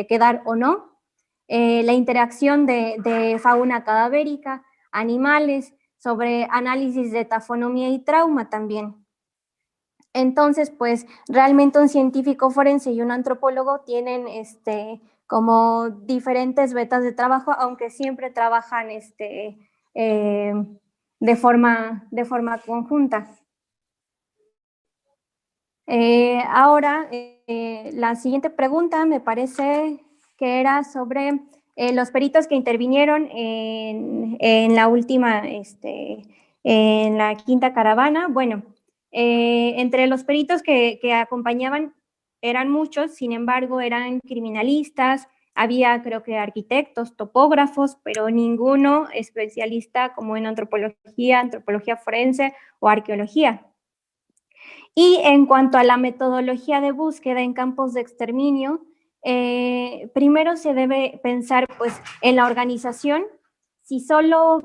quedar o no, la interacción de fauna cadavérica, animales, sobre análisis de tafonomía y trauma también. Entonces, pues realmente un científico forense y un antropólogo tienen como diferentes vetas de trabajo, aunque siempre trabajan de forma conjunta. Ahora, la siguiente pregunta me parece que era sobre los peritos que intervinieron en la última, en la quinta caravana. Bueno, entre los peritos que acompañaban eran muchos, sin embargo, eran criminalistas, había creo que arquitectos, topógrafos, pero ninguno especialista como en antropología forense o arqueología. Y en cuanto a la metodología de búsqueda en campos de exterminio, primero se debe pensar pues, en la organización. Si solo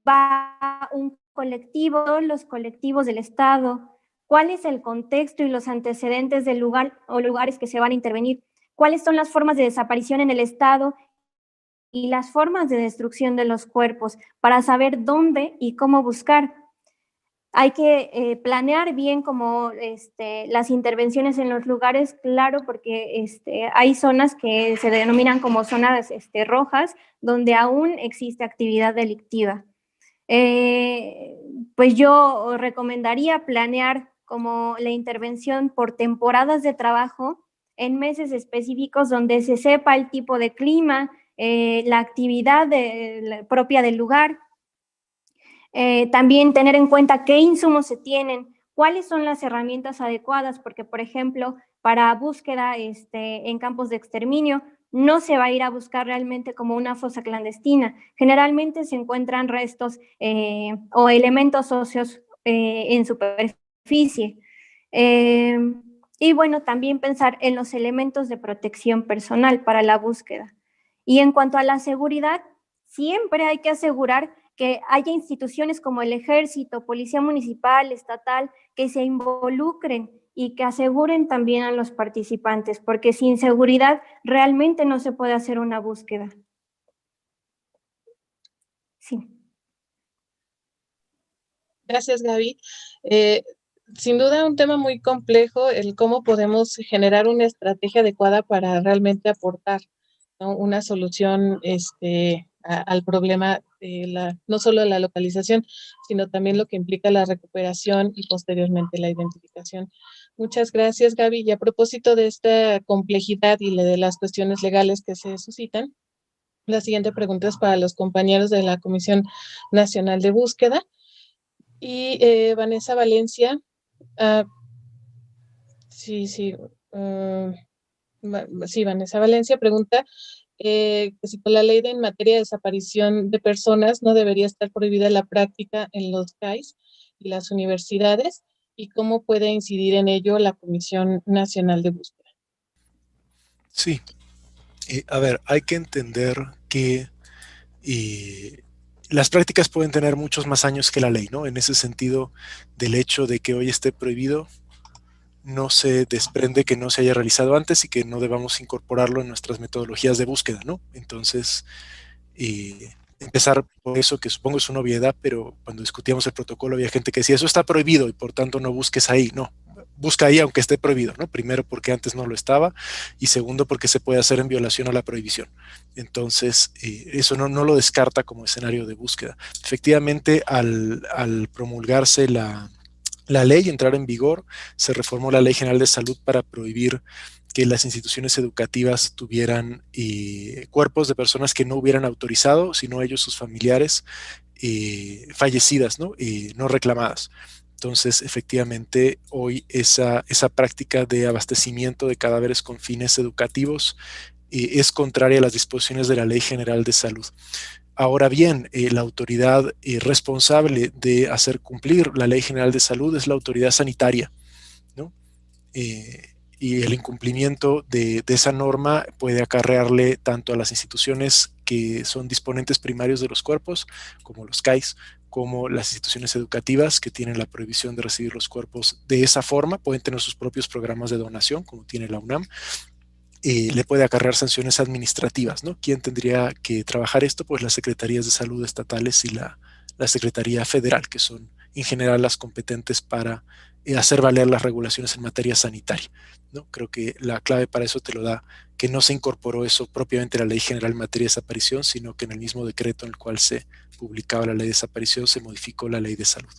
va un colectivo, los colectivos del Estado, cuál es el contexto y los antecedentes del lugar o lugares que se van a intervenir, cuáles son las formas de desaparición en el Estado y las formas de destrucción de los cuerpos para saber dónde y cómo buscar. Hay que planear bien como las intervenciones en los lugares, claro, porque hay zonas que se denominan como zonas rojas, donde aún existe actividad delictiva. Pues yo recomendaría planear como la intervención por temporadas de trabajo en meses específicos donde se sepa el tipo de clima, la actividad propia del lugar. También tener en cuenta qué insumos se tienen, cuáles son las herramientas adecuadas, porque, por ejemplo, para búsqueda en campos de exterminio, no se va a ir a buscar realmente como una fosa clandestina. Generalmente se encuentran restos o elementos óseos en superficie. Y bueno, también pensar en los elementos de protección personal para la búsqueda. Y en cuanto a la seguridad, siempre hay que asegurar que haya instituciones como el Ejército, Policía Municipal, Estatal, que se involucren y que aseguren también a los participantes, porque sin seguridad realmente no se puede hacer una búsqueda. Sí. Gracias, Gaby. Sin duda un tema muy complejo, el cómo podemos generar una estrategia adecuada para realmente aportar, ¿no?, una solución al problema de no solo la localización, sino también lo que implica la recuperación y posteriormente la identificación. Muchas gracias, Gaby. Y a propósito de esta complejidad y de las cuestiones legales que se suscitan, la siguiente pregunta es para los compañeros de la Comisión Nacional de Búsqueda. Y Vanessa Valencia, Vanessa Valencia pregunta que si con la ley en materia de desaparición de personas no debería estar prohibida la práctica en los CAIS y las universidades, y cómo puede incidir en ello la Comisión Nacional de Búsqueda. Sí. A ver, hay que entender que las prácticas pueden tener muchos más años que la ley, ¿no? En ese sentido, del hecho de que hoy esté prohibido, no se desprende que no se haya realizado antes y que no debamos incorporarlo en nuestras metodologías de búsqueda, ¿no? Entonces, empezar por eso, que supongo es una obviedad, pero cuando discutíamos el protocolo había gente que decía, eso está prohibido y por tanto no busques ahí. No, busca ahí aunque esté prohibido, ¿no? Primero porque antes no lo estaba y segundo porque se puede hacer en violación a la prohibición. Entonces, eso no lo descarta como escenario de búsqueda. Efectivamente, al promulgarse la ley, entrar en vigor, se reformó la Ley General de Salud para prohibir que las instituciones educativas tuvieran cuerpos de personas que no hubieran autorizado, sino ellos, sus familiares, fallecidas, ¿no? No reclamadas. Entonces, efectivamente, hoy esa práctica de abastecimiento de cadáveres con fines educativos es contraria a las disposiciones de la Ley General de Salud. Ahora bien, la autoridad responsable de hacer cumplir la Ley General de Salud es la autoridad sanitaria, ¿no? Y el incumplimiento de esa norma puede acarrearle tanto a las instituciones que son disponentes primarios de los cuerpos, como los CAIS, como las instituciones educativas que tienen la prohibición de recibir los cuerpos de esa forma, pueden tener sus propios programas de donación, como tiene la UNAM. Le puede acarrear sanciones administrativas, ¿no? ¿Quién tendría que trabajar esto? Pues las secretarías de salud estatales y la Secretaría Federal, que son en general las competentes para hacer valer las regulaciones en materia sanitaria, ¿no? Creo que la clave para eso te lo da que no se incorporó eso propiamente a la Ley General en materia de desaparición, sino que en el mismo decreto en el cual se publicaba la Ley de Desaparición se modificó la Ley de Salud.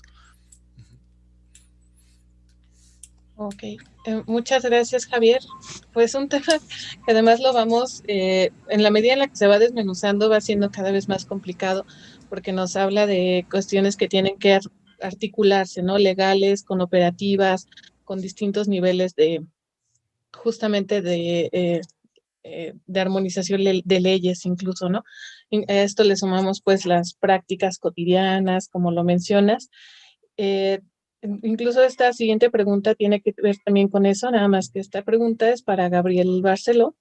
Ok, muchas gracias, Javier. Pues un tema que además lo vamos, en la medida en la que se va desmenuzando, va siendo cada vez más complicado, porque nos habla de cuestiones que tienen que articularse, ¿no? Legales, con operativas, con distintos niveles de, justamente de armonización de leyes incluso, ¿no? A esto le sumamos pues las prácticas cotidianas, como lo mencionas. Incluso esta siguiente pregunta tiene que ver también con eso, nada más que esta pregunta es para Gabriel Barceló,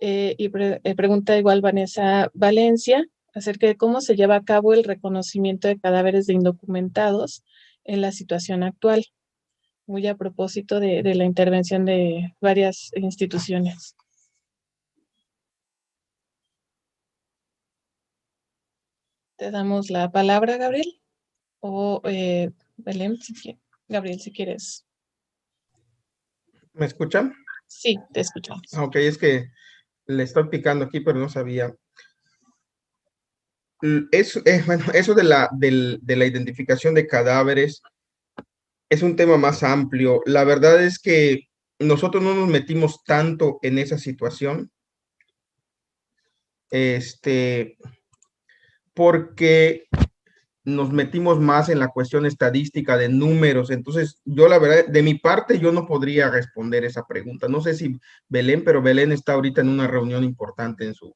y pregunta igual Vanessa Valencia, acerca de cómo se lleva a cabo el reconocimiento de cadáveres de indocumentados en la situación actual, muy a propósito de la intervención de varias instituciones. Te damos la palabra, Gabriel, o Belén, Gabriel, si quieres. ¿Me escuchan? Sí, te escuchamos. Ok, es que le estoy picando aquí, pero no sabía. Bueno, eso de la identificación de cadáveres es un tema más amplio. La verdad es que nosotros no nos metimos tanto en esa situación, porque nos metimos más en la cuestión estadística de números. Entonces, yo la verdad, de mi parte, yo no podría responder esa pregunta. No sé si Belén, pero Belén está ahorita en una reunión importante en su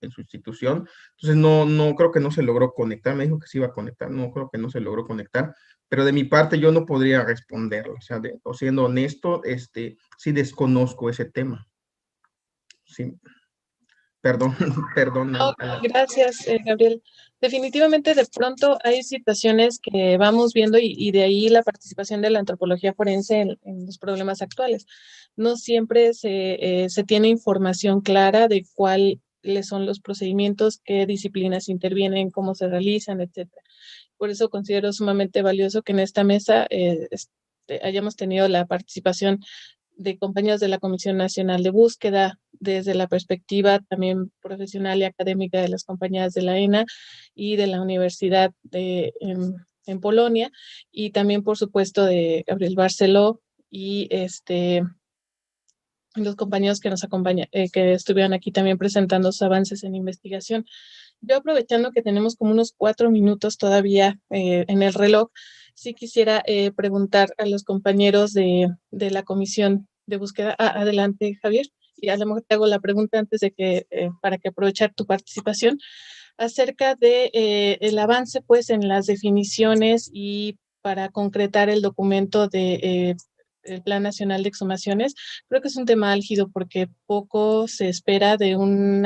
institución. Entonces, no creo que no se logró conectar. Me dijo que se iba a conectar. No creo que no se logró conectar. Pero de mi parte, yo no podría responderlo. O sea, siendo honesto, sí desconozco ese tema. Sí. Perdón, perdón. No, gracias, Gabriel. Definitivamente de pronto hay situaciones que vamos viendo y de ahí la participación de la antropología forense en los problemas actuales. No siempre se tiene información clara de cuáles son los procedimientos, qué disciplinas intervienen, cómo se realizan, etcétera. Por eso considero sumamente valioso que en esta mesa hayamos tenido la participación de compañeros de la Comisión Nacional de Búsqueda, desde la perspectiva también profesional y académica de las compañías de la ENA y de la Universidad en Polonia, y también, por supuesto, de Gabriel Barceló y los compañeros que nos acompañan, que estuvieron aquí también presentando sus avances en investigación. Yo, aprovechando que tenemos como unos 4 minutos todavía en el reloj, sí quisiera preguntar a los compañeros de la comisión de búsqueda. Adelante, Javier. Y a lo mejor te hago la pregunta antes de que, para que aprovechar tu participación, acerca de el avance pues en las definiciones y para concretar el documento de el Plan Nacional de Exhumaciones. Creo que es un tema álgido porque poco se espera de un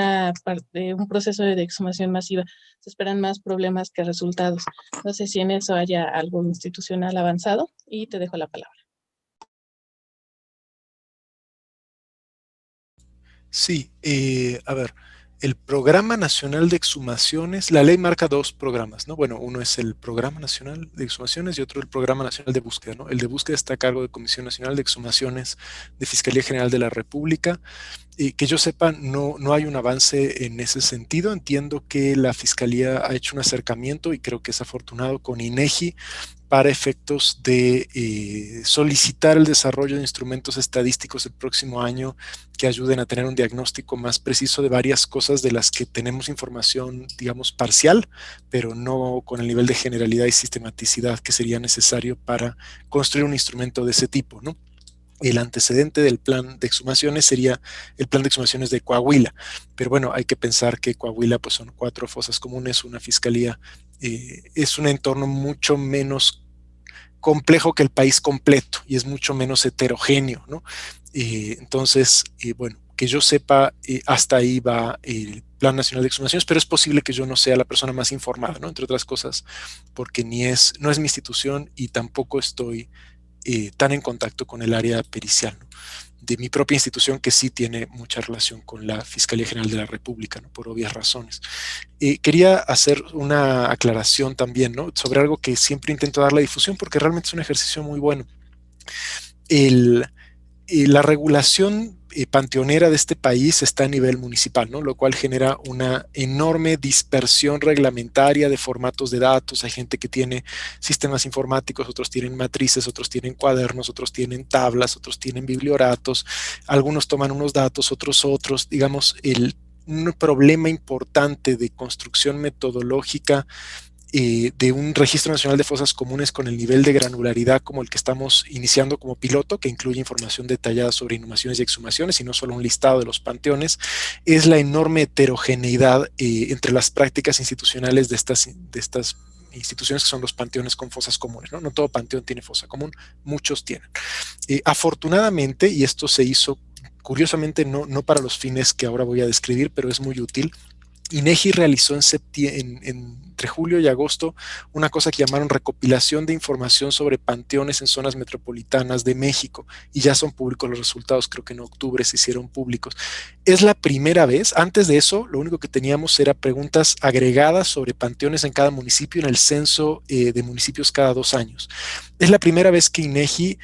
proceso de exhumación masiva. Se esperan más problemas que resultados. No sé si en eso haya algo institucional avanzado, y te dejo la palabra. Sí, a ver, el Programa Nacional de Exhumaciones, la ley marca 2 programas, ¿no? Bueno, uno es el Programa Nacional de Exhumaciones y otro el Programa Nacional de Búsqueda, ¿no? El de búsqueda está a cargo de Comisión Nacional de Exhumaciones de Fiscalía General de la República. Que yo sepa, no hay un avance en ese sentido. Entiendo que la Fiscalía ha hecho un acercamiento, y creo que es afortunado, con INEGI para efectos de solicitar el desarrollo de instrumentos estadísticos el próximo año que ayuden a tener un diagnóstico más preciso de varias cosas de las que tenemos información, digamos, parcial, pero no con el nivel de generalidad y sistematicidad que sería necesario para construir un instrumento de ese tipo, ¿no? El antecedente del plan de exhumaciones sería el plan de exhumaciones de Coahuila, pero bueno, hay que pensar que Coahuila pues son 4 fosas comunes, una fiscalía, es un entorno mucho menos complejo que el país completo y es mucho menos heterogéneo, ¿no? Entonces, bueno, que yo sepa, hasta ahí va el Plan Nacional de Exhumaciones, pero es posible que yo no sea la persona más informada, ¿no? Entre otras cosas, porque no es mi institución y tampoco estoy tan en contacto con el área pericial, ¿no?, de mi propia institución, que sí tiene mucha relación con la Fiscalía General de la República, ¿no?, por obvias razones. Quería hacer una aclaración también, ¿no?, sobre algo que siempre intento dar la difusión, porque realmente es un ejercicio muy bueno. La regulación panteonera de este país está a nivel municipal, ¿no?, lo cual genera una enorme dispersión reglamentaria de formatos de datos. Hay gente que tiene sistemas informáticos, otros tienen matrices, otros tienen cuadernos, otros tienen tablas, otros tienen biblioratos, algunos toman unos datos, otros, digamos, un problema importante de construcción metodológica de un registro nacional de fosas comunes con el nivel de granularidad como el que estamos iniciando como piloto, que incluye información detallada sobre inhumaciones y exhumaciones y no solo un listado de los panteones, es la enorme heterogeneidad entre las prácticas institucionales de estas instituciones que son los panteones con fosas comunes, ¿no? No todo panteón tiene fosa común, muchos tienen. Afortunadamente, y esto se hizo curiosamente no para los fines que ahora voy a describir, pero es muy útil, INEGI realizó entre julio y agosto una cosa que llamaron recopilación de información sobre panteones en zonas metropolitanas de México, y ya son públicos los resultados. Creo que en octubre se hicieron públicos. Es la primera vez. Antes de eso, lo único que teníamos era preguntas agregadas sobre panteones en cada municipio en el censo de municipios cada 2 años. Es la primera vez que INEGI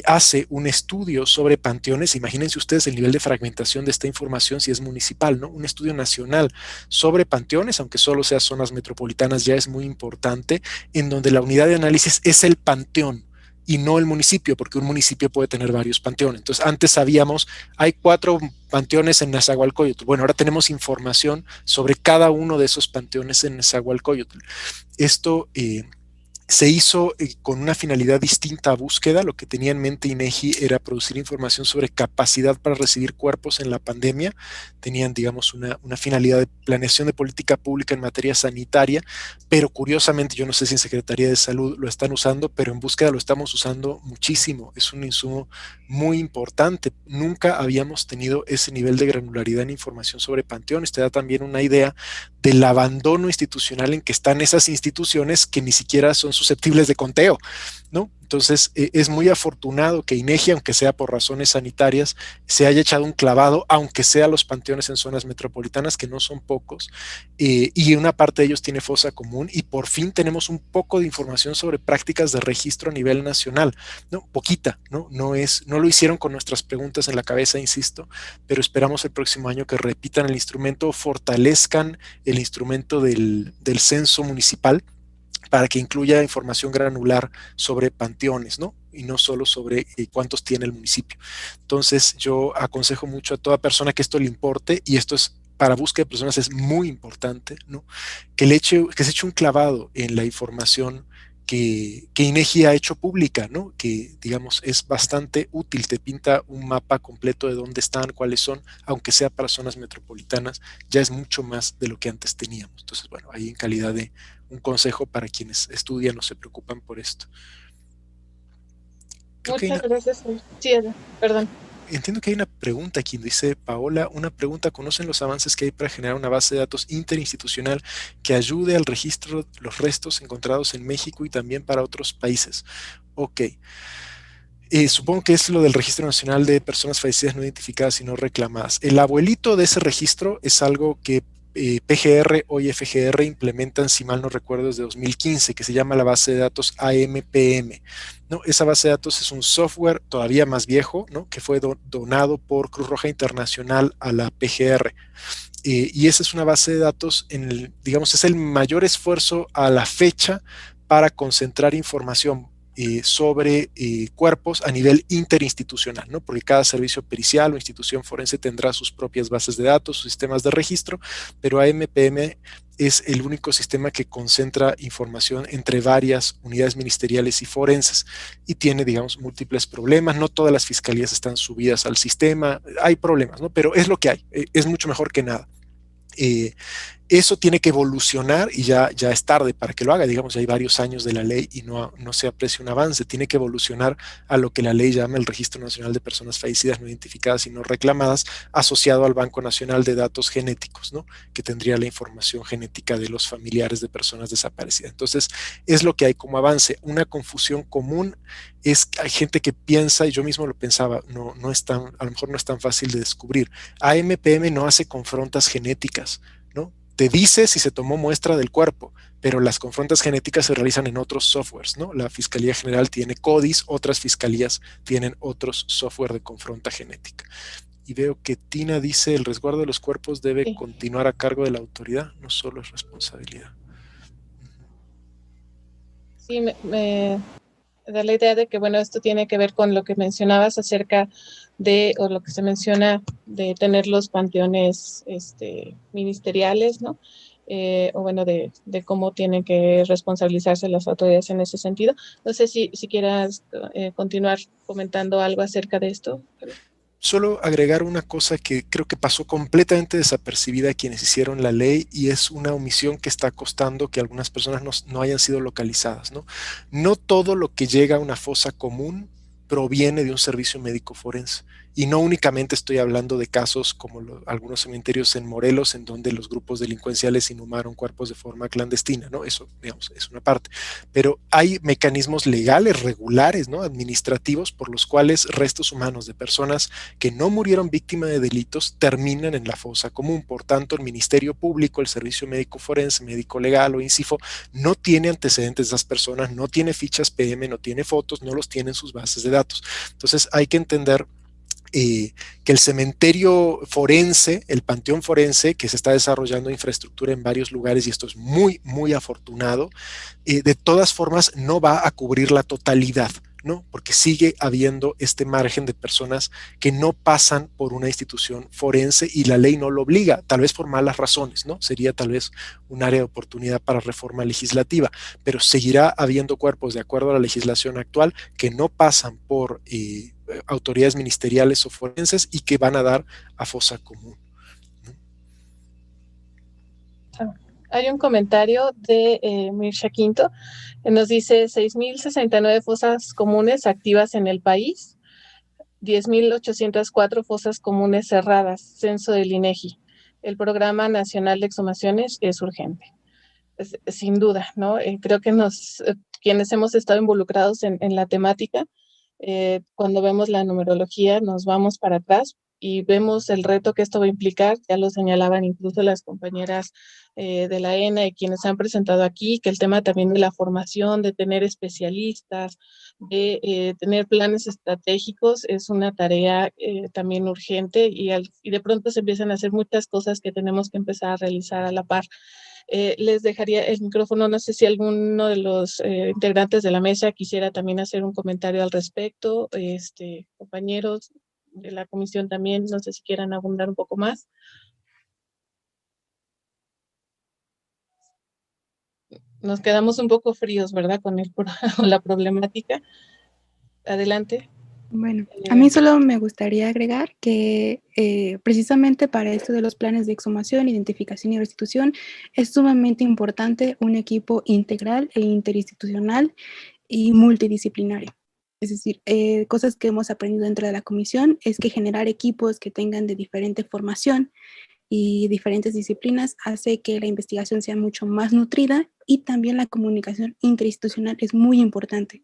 hace un estudio sobre panteones. Imagínense ustedes el nivel de fragmentación de esta información si es municipal, ¿no? Un estudio nacional sobre panteones, aunque solo sea zonas metropolitanas, ya es muy importante, en donde la unidad de análisis es el panteón y no el municipio, porque un municipio puede tener varios panteones. Entonces, antes sabíamos, hay 4 panteones en Nezahualcóyotl. Bueno, ahora tenemos información sobre cada uno de esos panteones en Nezahualcóyotl. Esto se hizo con una finalidad distinta a búsqueda. Lo que tenía en mente INEGI era producir información sobre capacidad para recibir cuerpos en la pandemia. Tenían, digamos, una finalidad de planeación de política pública en materia sanitaria, pero curiosamente, yo no sé si en Secretaría de Salud lo están usando, pero en búsqueda lo estamos usando muchísimo. Es un insumo muy importante. Nunca habíamos tenido ese nivel de granularidad en información sobre panteones. Te da también una idea del abandono institucional en que están esas instituciones que ni siquiera son susceptibles de conteo, ¿no? Entonces, es muy afortunado que INEGI, aunque sea por razones sanitarias, se haya echado un clavado, aunque sea los panteones en zonas metropolitanas, que no son pocos, y una parte de ellos tiene fosa común, y por fin tenemos un poco de información sobre prácticas de registro a nivel nacional, ¿no? Poquita, ¿no? No lo hicieron con nuestras preguntas en la cabeza, insisto, pero esperamos el próximo año que repitan el instrumento, fortalezcan el instrumento del censo municipal, para que incluya información granular sobre panteones, ¿no? Y no solo sobre cuántos tiene el municipio. Entonces, yo aconsejo mucho a toda persona que esto le importe, y esto es para búsqueda de personas, es muy importante, ¿no?, que se eche un clavado en la información que INEGI ha hecho pública, ¿no?, que, digamos, es bastante útil. Te pinta un mapa completo de dónde están, cuáles son, aunque sea para zonas metropolitanas, ya es mucho más de lo que antes teníamos. Entonces, bueno, ahí en calidad de un consejo para quienes estudian o se preocupan por esto. Muchas gracias. Sí, perdón. Entiendo que hay una pregunta aquí, dice Paola, una pregunta: ¿conocen los avances que hay para generar una base de datos interinstitucional que ayude al registro de los restos encontrados en México y también para otros países? Ok. Supongo que es lo del Registro Nacional de Personas Fallecidas No Identificadas y No Reclamadas. El abuelito de ese registro es algo que PGR o FGR implementan, si mal no recuerdo, desde 2015, que se llama la base de datos AMPM, ¿no? Esa base de datos es un software todavía más viejo, ¿no?, que fue donado por Cruz Roja Internacional a la PGR. Y esa es una base de datos, digamos, es el mayor esfuerzo a la fecha para concentrar información sobre cuerpos a nivel interinstitucional, ¿no?, porque cada servicio pericial o institución forense tendrá sus propias bases de datos, sus sistemas de registro, pero AMPM es el único sistema que concentra información entre varias unidades ministeriales y forenses, y tiene, digamos, múltiples problemas. No todas las fiscalías están subidas al sistema, hay problemas, ¿no?, pero es lo que hay, es mucho mejor que nada. eso tiene que evolucionar y ya es tarde para que lo haga. Digamos, ya hay varios años de la ley y no se aprecia un avance. Tiene que evolucionar a lo que la ley llama el Registro Nacional de Personas Fallecidas no identificadas y no reclamadas, asociado al Banco Nacional de Datos Genéticos, ¿no? Que tendría la información genética de los familiares de personas desaparecidas. Entonces, es lo que hay como avance. Una confusión común es que hay gente que piensa, y yo mismo lo pensaba, no es tan, a lo mejor no es tan fácil de descubrir. AMPM no hace confrontas genéticas, ¿no? Te dice si se tomó muestra del cuerpo, pero las confrontas genéticas se realizan en otros softwares, ¿no? La Fiscalía General tiene CODIS, otras fiscalías tienen otros software de confronta genética. Y veo que Tina dice, el resguardo de los cuerpos debe continuar a cargo de la autoridad, no solo es responsabilidad. Sí, me da la idea de que, bueno, esto tiene que ver con lo que mencionabas acerca de, o lo que se menciona de tener los panteones ministeriales, ¿no? O bueno, de cómo tienen que responsabilizarse las autoridades en ese sentido. No sé si quieras continuar comentando algo acerca de esto. Solo agregar una cosa que creo que pasó completamente desapercibida a quienes hicieron la ley, y es una omisión que está costando que algunas personas no hayan sido localizadas, ¿no? No todo lo que llega a una fosa común proviene de un servicio médico forense. Y no únicamente estoy hablando de casos como algunos cementerios en Morelos, en donde los grupos delincuenciales inhumaron cuerpos de forma clandestina, ¿no? Eso, digamos, es una parte. Pero hay mecanismos legales, regulares, ¿no? Administrativos, por los cuales restos humanos de personas que no murieron víctima de delitos terminan en la fosa común. Por tanto, el Ministerio Público, el Servicio Médico Forense, Médico Legal o INCIFO no tiene antecedentes de esas personas, no tiene fichas PM, no tiene fotos, no los tiene en sus bases de datos. Entonces hay que entender que el cementerio forense, el panteón forense, que se está desarrollando infraestructura en varios lugares, y esto es muy, muy afortunado, de todas formas no va a cubrir la totalidad, ¿no? Porque sigue habiendo este margen de personas que no pasan por una institución forense y la ley no lo obliga, tal vez por malas razones, ¿no? Sería tal vez un área de oportunidad para reforma legislativa, pero seguirá habiendo cuerpos de acuerdo a la legislación actual que no pasan por autoridades ministeriales o forenses y que van a dar a fosa común. Hay un comentario de Mirsha Quinto que nos dice 6.069 fosas comunes activas en el país, 10.804 fosas comunes cerradas, censo del INEGI. El Programa Nacional de Exhumaciones es urgente. Sin duda, ¿no? Creo que quienes hemos estado involucrados en la temática, cuando vemos la numerología nos vamos para atrás y vemos el reto que esto va a implicar. Ya lo señalaban incluso las compañeras de la ENA y quienes han presentado aquí, que el tema también de la formación, de tener especialistas, de tener planes estratégicos, es una tarea también urgente y de pronto se empiezan a hacer muchas cosas que tenemos que empezar a realizar a la par. Les dejaría el micrófono, no sé si alguno de los integrantes de la mesa quisiera también hacer un comentario al respecto, compañeros de la comisión también, no sé si quieran abundar un poco más. Nos quedamos un poco fríos, ¿verdad? Con la problemática. Adelante. Bueno, a mí solo me gustaría agregar que precisamente para esto de los planes de exhumación, identificación y restitución es sumamente importante un equipo integral e interinstitucional y multidisciplinario. Es decir, cosas que hemos aprendido dentro de la comisión es que generar equipos que tengan de diferente formación y diferentes disciplinas hace que la investigación sea mucho más nutrida, y también la comunicación interinstitucional es muy importante.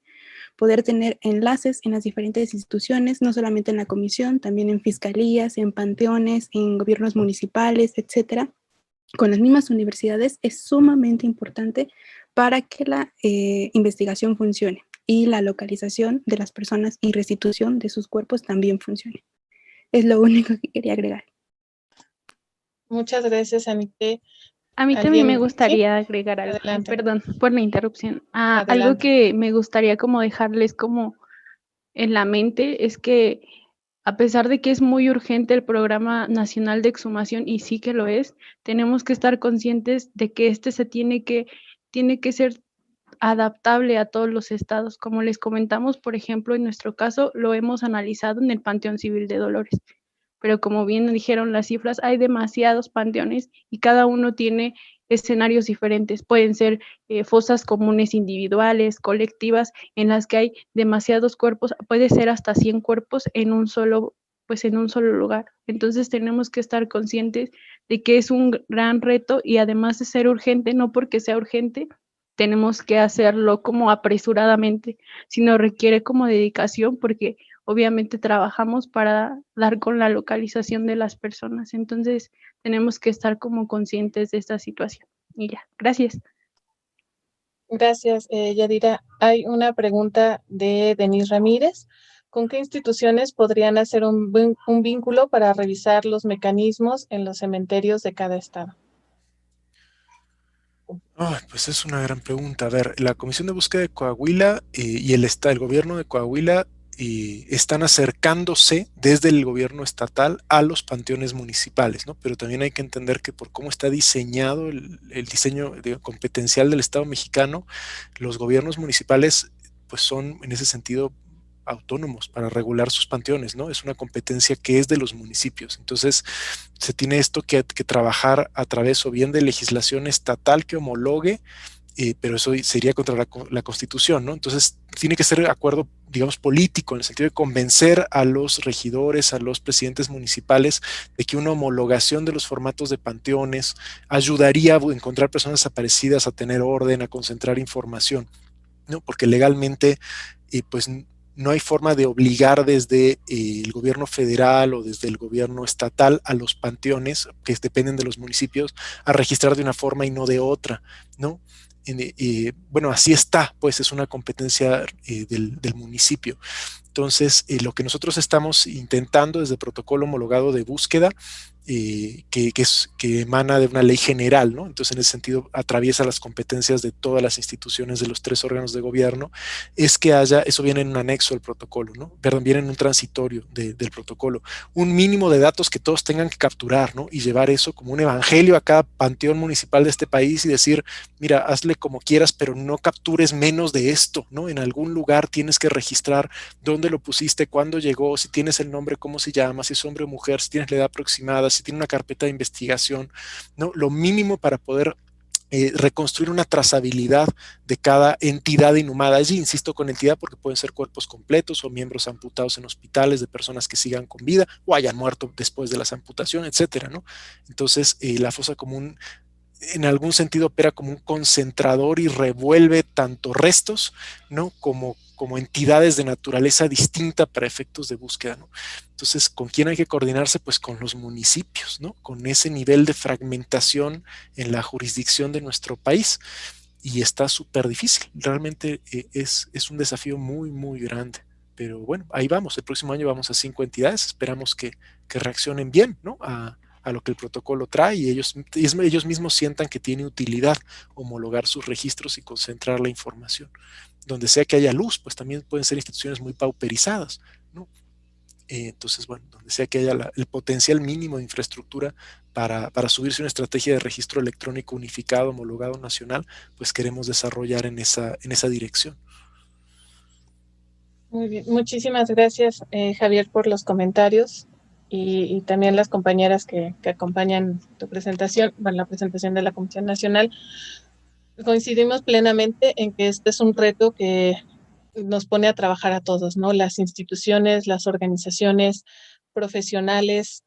Poder tener enlaces en las diferentes instituciones, no solamente en la comisión, también en fiscalías, en panteones, en gobiernos municipales, etcétera, con las mismas universidades, es sumamente importante para que la investigación funcione y la localización de las personas y restitución de sus cuerpos también funcione. Es lo único que quería agregar. Muchas gracias, Anité. A mí también me gustaría agregar algo. Adelante. Perdón por la interrupción. Algo que me gustaría como dejarles como en la mente es que a pesar de que es muy urgente el Programa Nacional de Exhumación, y sí que lo es, tenemos que estar conscientes de que se tiene que ser adaptable a todos los estados. Como les comentamos, por ejemplo, en nuestro caso lo hemos analizado en el Panteón Civil de Dolores, pero como bien dijeron las cifras, hay demasiados panteones y cada uno tiene escenarios diferentes. Pueden ser fosas comunes individuales, colectivas, en las que hay demasiados cuerpos, puede ser hasta 100 cuerpos en un solo lugar. Entonces tenemos que estar conscientes de que es un gran reto y además de ser urgente, no porque sea urgente, tenemos que hacerlo como apresuradamente, sino requiere como dedicación porque obviamente trabajamos para dar con la localización de las personas. Entonces tenemos que estar como conscientes de esta situación. Y ya, gracias. Gracias, Yadira. Hay una pregunta de Denis Ramírez. ¿Con qué instituciones podrían hacer un vínculo para revisar los mecanismos en los cementerios de cada estado? Pues es una gran pregunta. A ver, la Comisión de Búsqueda de Coahuila y el gobierno de Coahuila están acercándose desde el gobierno estatal a los panteones municipales, ¿no? Pero también hay que entender que por cómo está diseñado el diseño competencial del Estado mexicano, los gobiernos municipales pues son en ese sentido autónomos para regular sus panteones, ¿no? Es una competencia que es de los municipios. Entonces, se tiene esto que trabajar a través o bien de legislación estatal que homologue, pero eso sería contra la Constitución, ¿no? Entonces, tiene que ser acuerdo, digamos, político, en el sentido de convencer a los regidores, a los presidentes municipales, de que una homologación de los formatos de panteones ayudaría a encontrar personas desaparecidas, a tener orden, a concentrar información, ¿no? Porque legalmente, pues no hay forma de obligar desde el gobierno federal o desde el gobierno estatal a los panteones, que dependen de los municipios, a registrar de una forma y no de otra, ¿no? Bueno, así está, pues es una competencia del municipio. Entonces, lo que nosotros estamos intentando desde el protocolo homologado de búsqueda, que emana de una ley general, ¿no? Entonces, en ese sentido, atraviesa las competencias de todas las instituciones de los 3 órganos de gobierno, es que haya, eso viene en un anexo al protocolo, ¿no? Perdón, viene en un transitorio del protocolo, un mínimo de datos que todos tengan que capturar, ¿no? Y llevar eso como un evangelio a cada panteón municipal de este país y decir, mira, hazle como quieras, pero no captures menos de esto, ¿no? En algún lugar tienes que registrar dónde lo pusiste, cuándo llegó, si tienes el nombre, cómo se llama, si es hombre o mujer, si tienes la edad aproximada, si tiene una carpeta de investigación, ¿no? Lo mínimo para poder reconstruir una trazabilidad de cada entidad inhumada. Allí insisto con entidad porque pueden ser cuerpos completos o miembros amputados en hospitales de personas que sigan con vida o hayan muerto después de las amputaciones, etcétera, ¿no? Entonces, la fosa común en algún sentido opera como un concentrador y revuelve tanto restos, ¿no? como entidades de naturaleza distinta para efectos de búsqueda, ¿no? Entonces, ¿con quién hay que coordinarse? Pues con los municipios, ¿no? Con ese nivel de fragmentación en la jurisdicción de nuestro país. Y está súper difícil. Realmente es un desafío muy, muy grande. Pero bueno, ahí vamos. El próximo año vamos a 5 entidades. Esperamos que reaccionen bien, ¿no? A lo que el protocolo trae y ellos mismos sientan que tiene utilidad homologar sus registros y concentrar la información. Donde sea que haya luz, pues también pueden ser instituciones muy pauperizadas, ¿no? Entonces, bueno, donde sea que haya el potencial mínimo de infraestructura para subirse una estrategia de registro electrónico unificado, homologado nacional, pues queremos desarrollar en esa dirección. Muy bien, muchísimas gracias, Javier, por los comentarios y también las compañeras que acompañan tu presentación, bueno, la presentación de la Comisión Nacional. Coincidimos plenamente en que este es un reto que nos pone a trabajar a todos, ¿no? Las instituciones, las organizaciones, profesionales,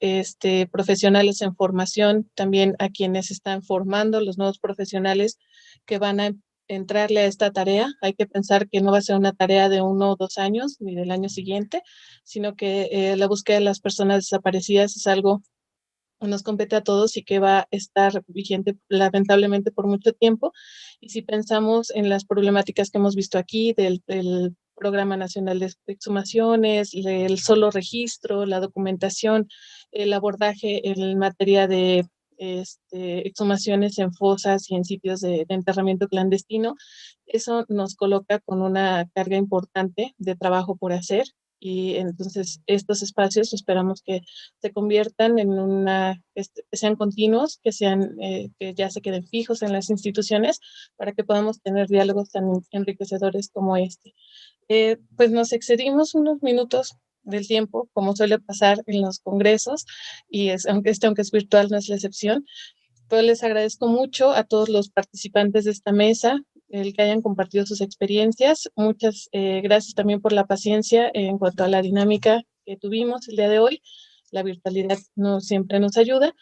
profesionales en formación, también a quienes están formando, los nuevos profesionales que van a entrarle a esta tarea. Hay que pensar que no va a ser una tarea de 1 o 2 años, ni del año siguiente, sino que la búsqueda de las personas desaparecidas es algo que nos compete a todos y que va a estar vigente lamentablemente por mucho tiempo. Y si pensamos en las problemáticas que hemos visto aquí del Programa Nacional de Exhumaciones, el solo registro, la documentación, el abordaje en materia de exhumaciones en fosas y en sitios de enterramiento clandestino, eso nos coloca con una carga importante de trabajo por hacer. Y entonces estos espacios esperamos que se conviertan en que sean continuos, que ya se queden fijos en las instituciones para que podamos tener diálogos tan enriquecedores como este. Pues nos excedimos unos minutos del tiempo, como suele pasar en los congresos, y aunque es virtual, no es la excepción. Pero les agradezco mucho a todos los participantes de esta mesa, el que hayan compartido sus experiencias. Muchas gracias también por la paciencia en cuanto a la dinámica que tuvimos el día de hoy. La virtualidad no siempre nos ayuda.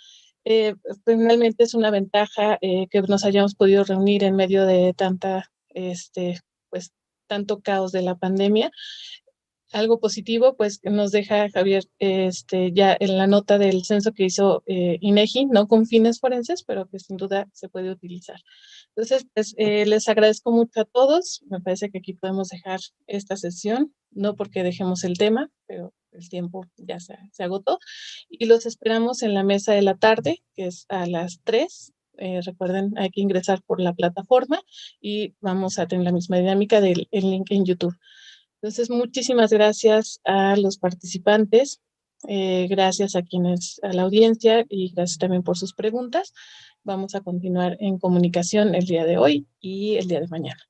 Finalmente es una ventaja que nos hayamos podido reunir en medio de tanto caos de la pandemia. Algo positivo, pues, que nos deja Javier ya en la nota del censo que hizo INEGI, no con fines forenses, pero que sin duda se puede utilizar. Entonces, pues, les agradezco mucho a todos. Me parece que aquí podemos dejar esta sesión, no porque dejemos el tema, pero el tiempo ya se agotó. Y los esperamos en la mesa de la tarde, que es a las 3. Recuerden, hay que ingresar por la plataforma y vamos a tener la misma dinámica del link en YouTube. Entonces, muchísimas gracias a los participantes, gracias a la audiencia y gracias también por sus preguntas. Vamos a continuar en comunicación el día de hoy y el día de mañana.